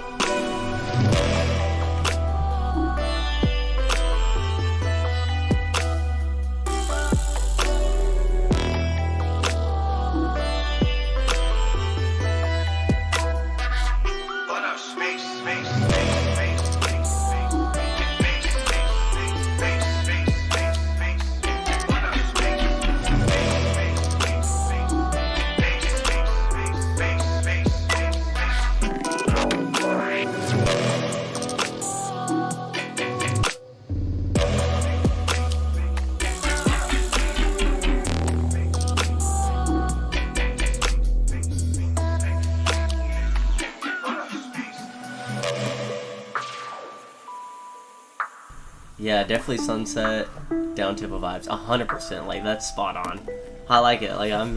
Yeah, definitely Sunset, down tempo vibes, 100%. Like that's spot on. I like it. Like I'm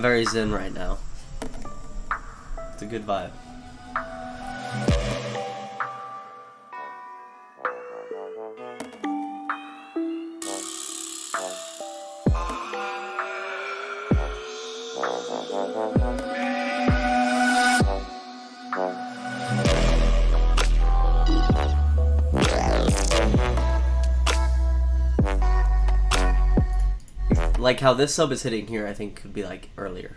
very zen right now. It's a good vibe. Like how this sub is hitting here, I think could be like earlier.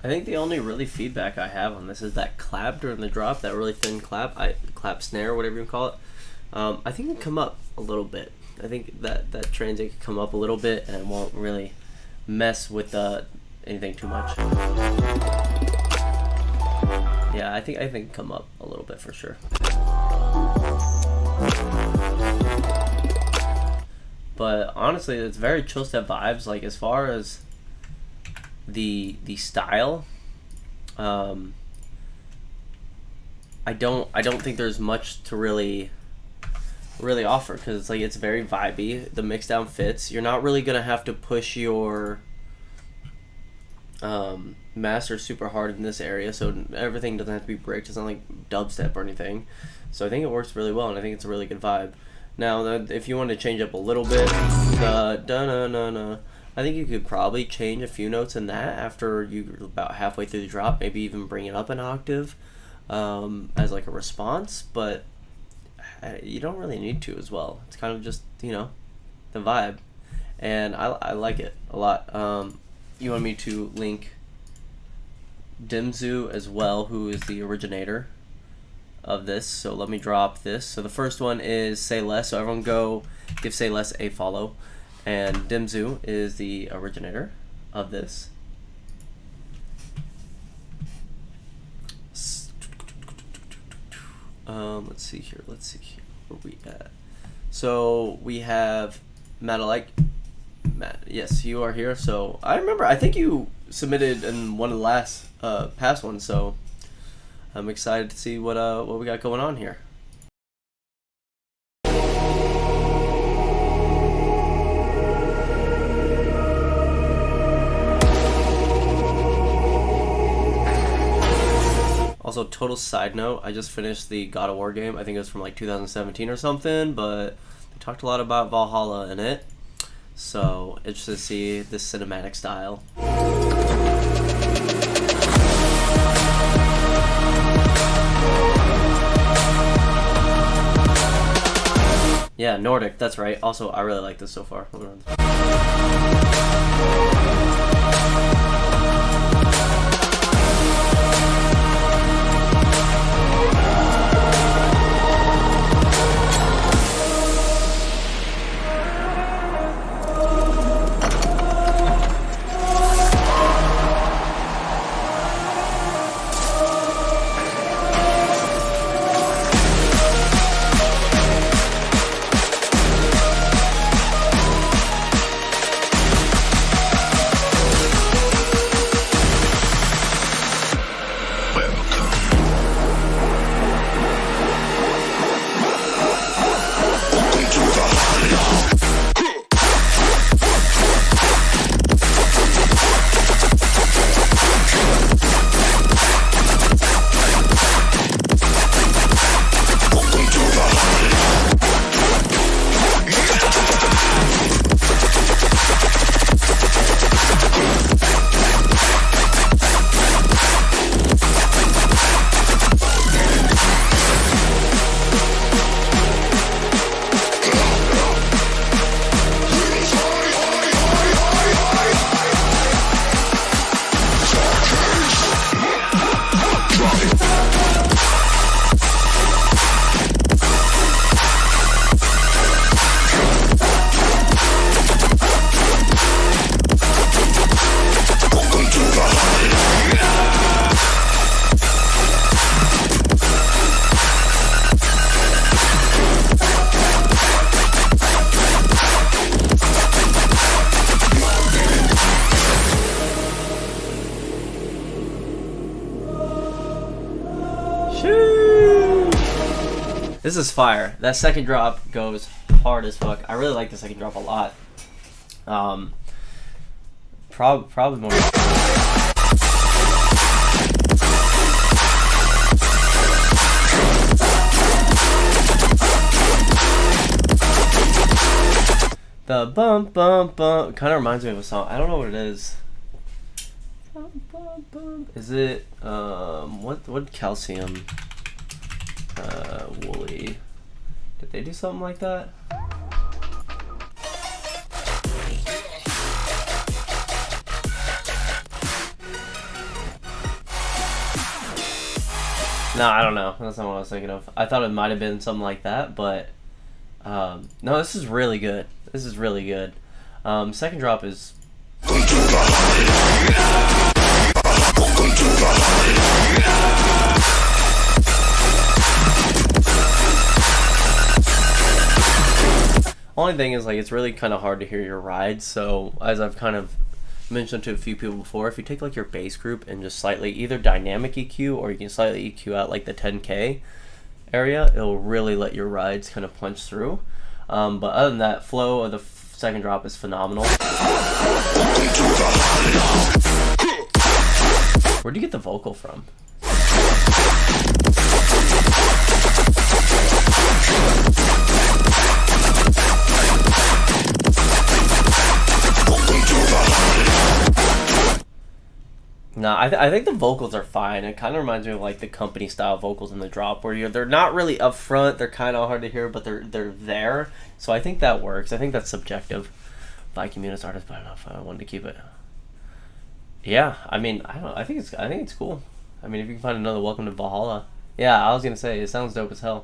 I think the only really feedback I have on this is that clap during the drop, that really thin clap, clap snare, whatever you call it. I think it can come up a little bit. I think that transient can come up a little bit and it won't really mess with anything too much. Yeah, I think it can come up a little bit for sure. But honestly, it's very chill step vibes. Like as far as the style, I don't think there's much to really offer, because it's like it's very vibey. The mix down fits. You're not really gonna have to push your master super hard in this area, so everything doesn't have to be bricked. It's not like dubstep or anything. So I think it works really well, and I think it's a really good vibe. Now, if you want to change up a little bit, the da-na-na-na, I think you could probably change a few notes in that after you're about halfway through the drop, maybe even bring it up an octave as like a response, but you don't really need to as well. It's kind of just, the vibe, and I like it a lot. You want me to link Dimzu as well, who is the originator of this, so let me drop this. So the first one is Say Less, so everyone go give Say Less a follow. And Dimzu is the originator of this. Let's see here. Where we at? So we have Matt. Yes, you are here. So I think you submitted in one of the last past ones. So I'm excited to see what we got going on here. Also, total side note, I just finished the God of War game. I think it was from like 2017 or something, but they talked a lot about Valhalla in it. So, interested to see this cinematic style. Yeah, Nordic, that's right. Also, I really like this so far. This is fire. That second drop goes hard as fuck. I really like the second drop a lot. Probably more. The bump bump bump kind of reminds me of a song. I don't know what it is. Bump, bump, bump. Is it what Calcium? Wooly. Did they do something like that? No, I don't know. That's not what I was thinking of. I thought it might have been something like that, but no, this is really good. This is really good. Second drop is. Only thing is, like, it's really kind of hard to hear your rides. So, as I've kind of mentioned to a few people before, if you take like your bass group and just slightly either dynamic EQ or you can slightly EQ out like the 10K area, it'll really let your rides kind of punch through. But other than that, flow of the second drop is phenomenal. Where'd you get the vocal from? No, I think the vocals are fine. It kind of reminds me of like the company style vocals in the drop, where they're not really up front. They're kind of hard to hear, but they're there. So I think that works. I think that's subjective. Viking Munis artist, but I don't know if I wanted to keep it. Yeah, I mean, I don't know. I think it's cool. I mean, if you can find another Welcome to Valhalla. Yeah, I was gonna say it sounds dope as hell.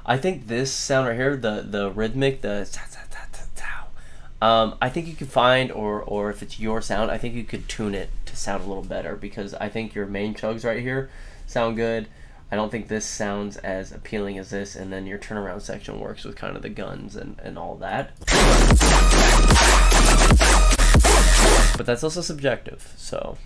I think this sound right here, the rhythmic, I think you could find, or if it's your sound, I think you could tune it to sound a little better, because I think your main chugs right here sound good. I don't think this sounds as appealing as this, and then your turnaround section works with kind of the guns and all that. But that's also subjective, so.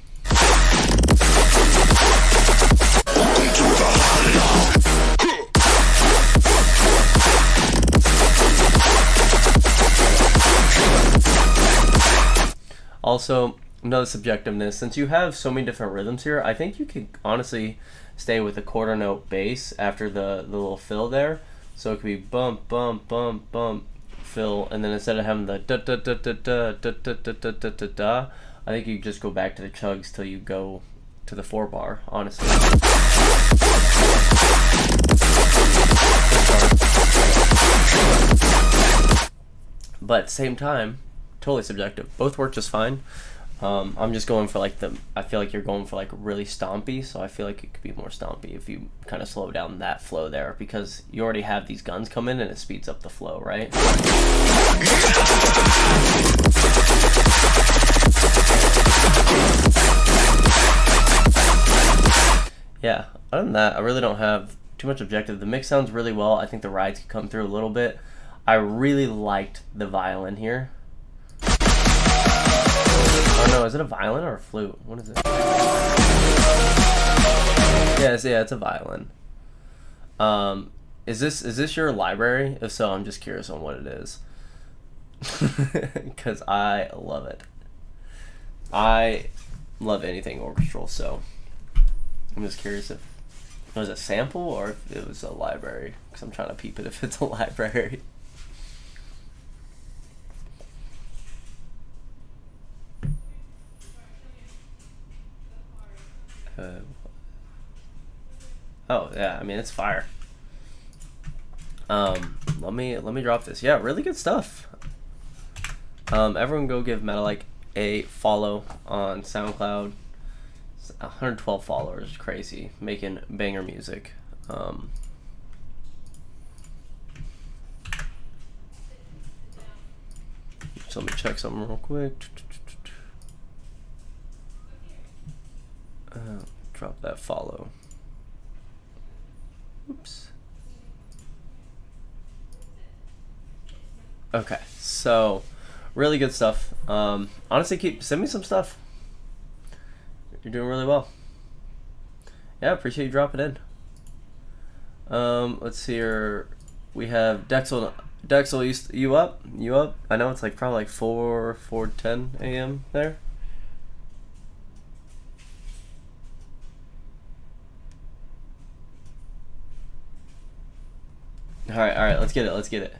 Also, another subjectiveness, since you have so many different rhythms here, I think you could honestly stay with a quarter note bass after the little fill there. So it could be bump, bump, bump, bump, fill, and then instead of having the da da da da da da da da da da da da, I think you just go back to the chugs till you go to the 4-bar, honestly. But at the same time, totally subjective. Both work just fine. I'm just going for like I feel like you're going for like really stompy, so I feel like it could be more stompy if you kind of slow down that flow there, because you already have these guns come in and it speeds up the flow, right? Yeah, other than that, I really don't have too much objective. The mix sounds really well. I think the rides could come through a little bit. I really liked the violin here. Oh no, is it a violin or a flute? What is it? Yeah, it's a violin. Is this your library? If so, I'm just curious on what it is. Because I love it. I love anything orchestral, so I'm just curious if it was a sample or if it was a library. Because I'm trying to peep it if it's a library. Oh yeah, I mean it's fire. Let me drop this. Yeah, really good stuff. Everyone go give Metalike a follow on SoundCloud. 112 followers, crazy, making banger music. So let me check something real quick. Drop that follow. Oops. Okay, so really good stuff. Honestly, send me some stuff. You're doing really well. Yeah, appreciate you dropping in. Let's see here. We have Dexel. Dexel, you up? You up? I know it's like probably like 4:10 a.m. there. All right, let's get it.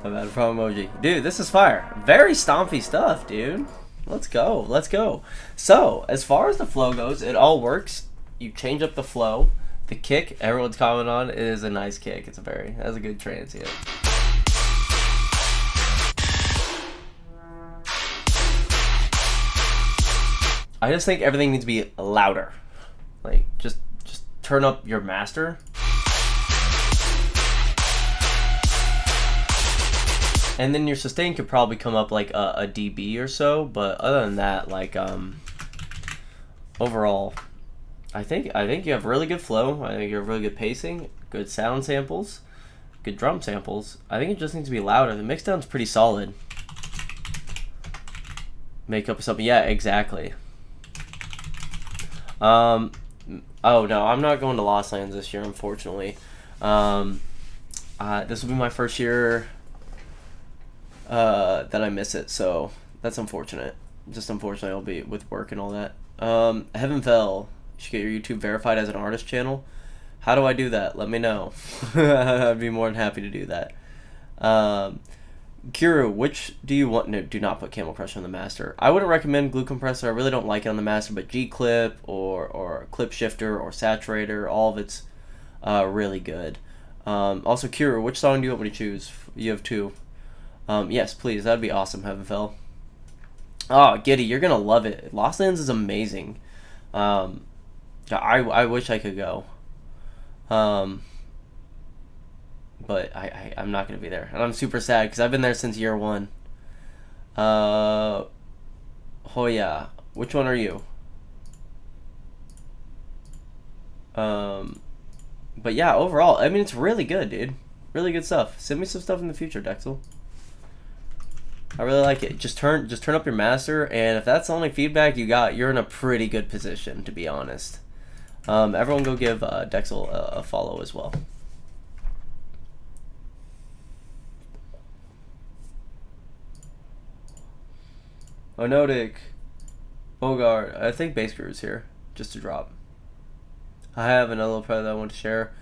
My bad, from emoji. Dude, this is fire. Very stompy stuff, dude. Let's go. Let's go. So, as far as the flow goes, it all works. You change up the flow. The kick, everyone's commenting on, is a nice kick. That's a good transient. I just think everything needs to be louder. Like, just turn up your master. And then your sustain could probably come up like a dB or so, but other than that, like overall, I think you have really good flow. I think you have really good pacing, good sound samples, good drum samples. I think it just needs to be louder. The mixdown's pretty solid. Make up something. Yeah, exactly. Oh no, I'm not going to Lost Lands this year, unfortunately. This will be my first year that I miss it, so that's unfortunate. Just unfortunately, I'll be with work and all that. Heaven Fell, you should get your YouTube verified as an artist channel. How do I do that? Let me know. I'd be more than happy to do that. Kiro, which do you want? No, do not put Camel Crush on the master. I wouldn't recommend Glue Compressor. I really don't like it on the master, but G-Clip or Clip Shifter or Saturator, all of it's really good. Also, Kiro, which song do you want me to choose? You have two. Yes, please. That'd be awesome, Heaven Fell. Oh, Giddy, you're gonna love it. Lost Lands is amazing. I wish I could go. But I'm not gonna be there, and I'm super sad because I've been there since year one. Hoya, which one are you? But yeah, overall, I mean, it's really good, dude. Really good stuff. Send me some stuff in the future, Dexel. I really like it. Just turn up your master, and if that's the only feedback you got, you're in a pretty good position, to be honest. Everyone go give Dexel a follow as well. Onodic, Bogart, I think Bass Crew is here, just to drop. I have another little product that I want to share.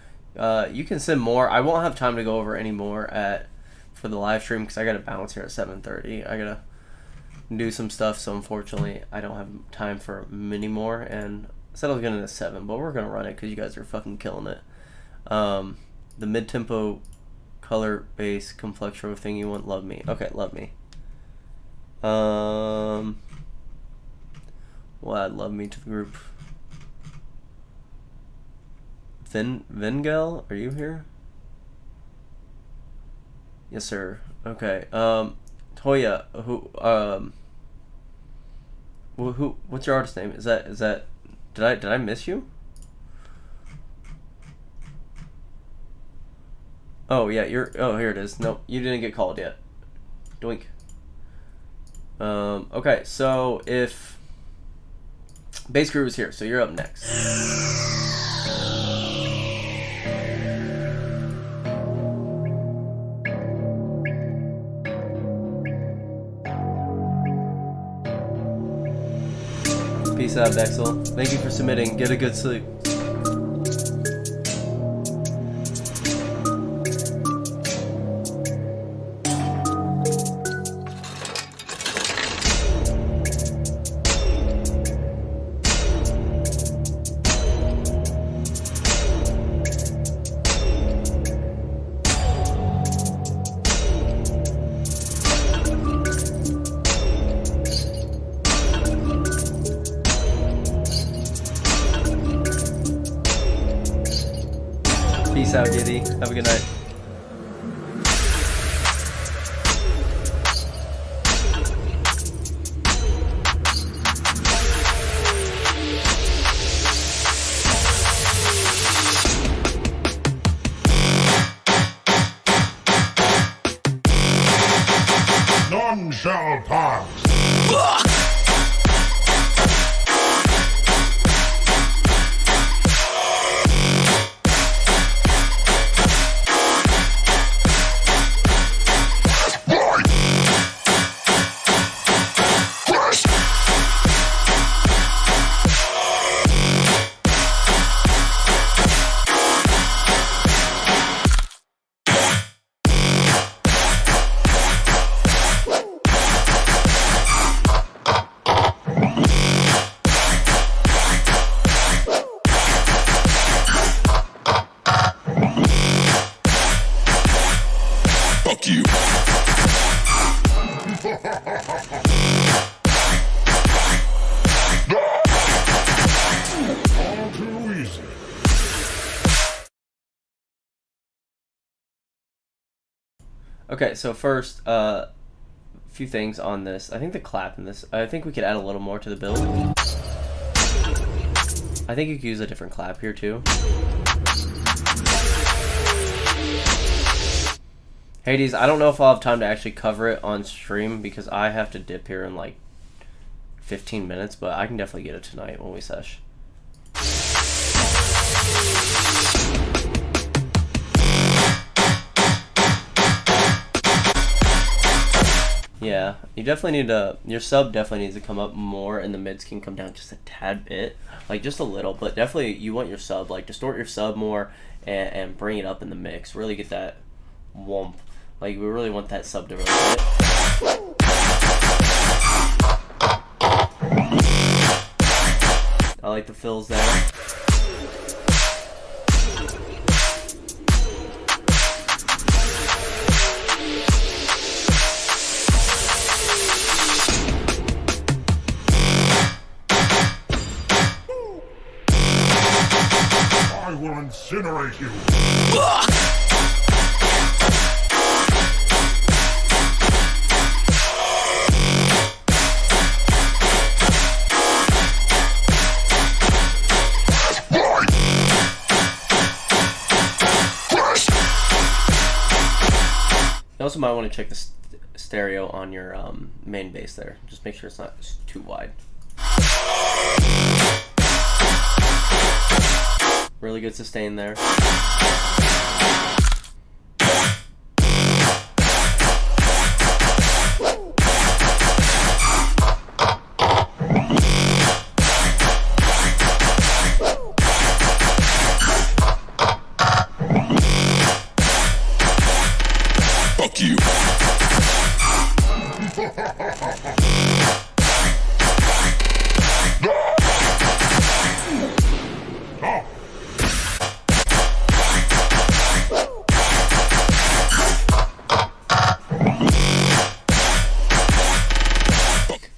You can send more. I won't have time to go over any more for the live stream because I gotta bounce here at 7:30. I gotta do some stuff, so unfortunately I don't have time for many more. And I said I was gonna do 7, but we're gonna run it because you guys are fucking killing it. The mid-tempo color bass complexo thing you want, Love Me. Okay, Love Me. Well, add Love Me to the group. Vengel, are you here? Yes, sir. Okay. Hoya, what's your artist name? Is that did I miss you? Oh yeah, here it is. Nope, you didn't get called yet. Doink. Okay, so if Bass Crew is here, so you're up next. Peace out, Dexel. Thank you for submitting. Get a good sleep. Peace out, Giddy. Have a good night. None shall pass. All too easy. Okay, so first, few things on this. I think the clap in this, I think we could add a little more to the build. I think you could use a different clap here too. Hades, I don't know if I'll have time to actually cover it on stream because I have to dip here in like 15 minutes, but I can definitely get it tonight when we sesh. Yeah, you definitely need to, your sub definitely needs to come up more and the mids can come down just a tad bit, like just a little, but definitely you want your sub, like distort your sub more and bring it up in the mix, really get that whomp, like we really want that sub to really hit. I like the fills there. I will incinerate you. You also might want to check the stereo on your main bass there. Just make sure it's not too wide. Really good sustain there. Fuck you.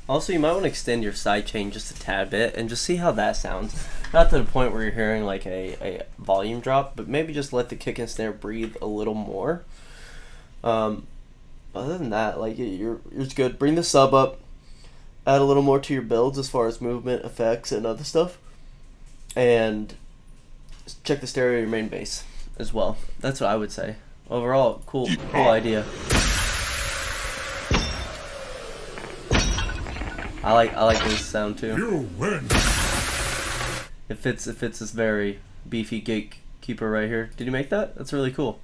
Also, you might want to extend your sidechain just a tad bit and just see how that sounds. Not to the point where you're hearing like a volume drop, but maybe just let the kick and snare breathe a little more. Other than that, like you're good. Bring the sub up, add a little more to your builds as far as movement, effects, and other stuff, and check the stereo of your main bass as well. That's what I would say. Overall, cool idea. I like this sound too. You win. It fits this very beefy gatekeeper right here. Did you make that? That's really cool.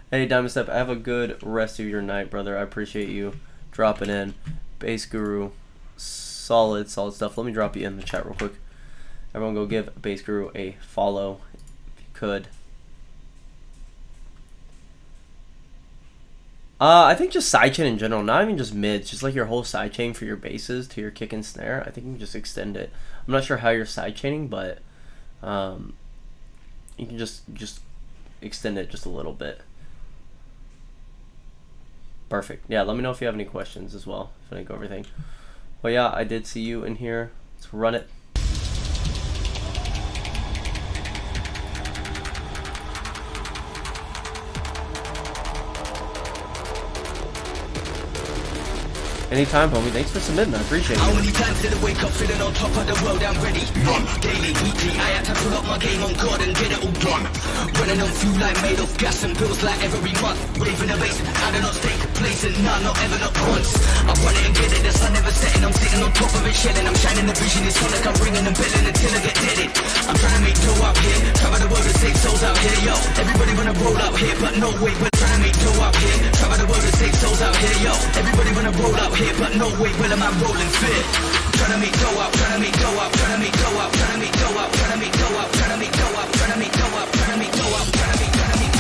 Hey Diamond Step, have a good rest of your night, brother. I appreciate you dropping in. Bass Guru, solid stuff. Let me drop you in the chat real quick. Everyone go give Bass Guru a follow if you could. I think just sidechain in general, not even just mids, just like your whole sidechain for your basses to your kick and snare. I think you can just extend it. I'm not sure how you're sidechaining, but you can just extend it just a little bit. Perfect. Yeah, let me know if you have any questions as well, if I didn't go everything. Well, yeah, I did see you in here. Let's run it. Anytime, homie. Thanks for submitting. I appreciate it. How many times did I wake up feeling on top of the world? I'm ready. None. Daily, weekly, I had to pull up my game on God and get it all done. Running on fuel like made of gas and bills like every month. Raving the bass, I do not stay complacent. Nah, not ever, not once. I run it and get it, the sun never setting. I'm sitting on top of it, shelling. I'm shining the vision. It's fun like I'm ringing and belling until I get deaded. I'm trying to make dough out here. Travel the world and save souls out here, yo. Everybody wanna roll out here, but no way. We're trying to make dough out here. Travel the world and save souls out here, yo. Everybody wanna roll out here, but no way. Well, am I rolling fit? Trying to make dough out, trying to make dough out, trying to make dough out, trying to make dough out, trying to make dough out, trying to make dough out, trying to make dough out, trying to make dough out, trying to make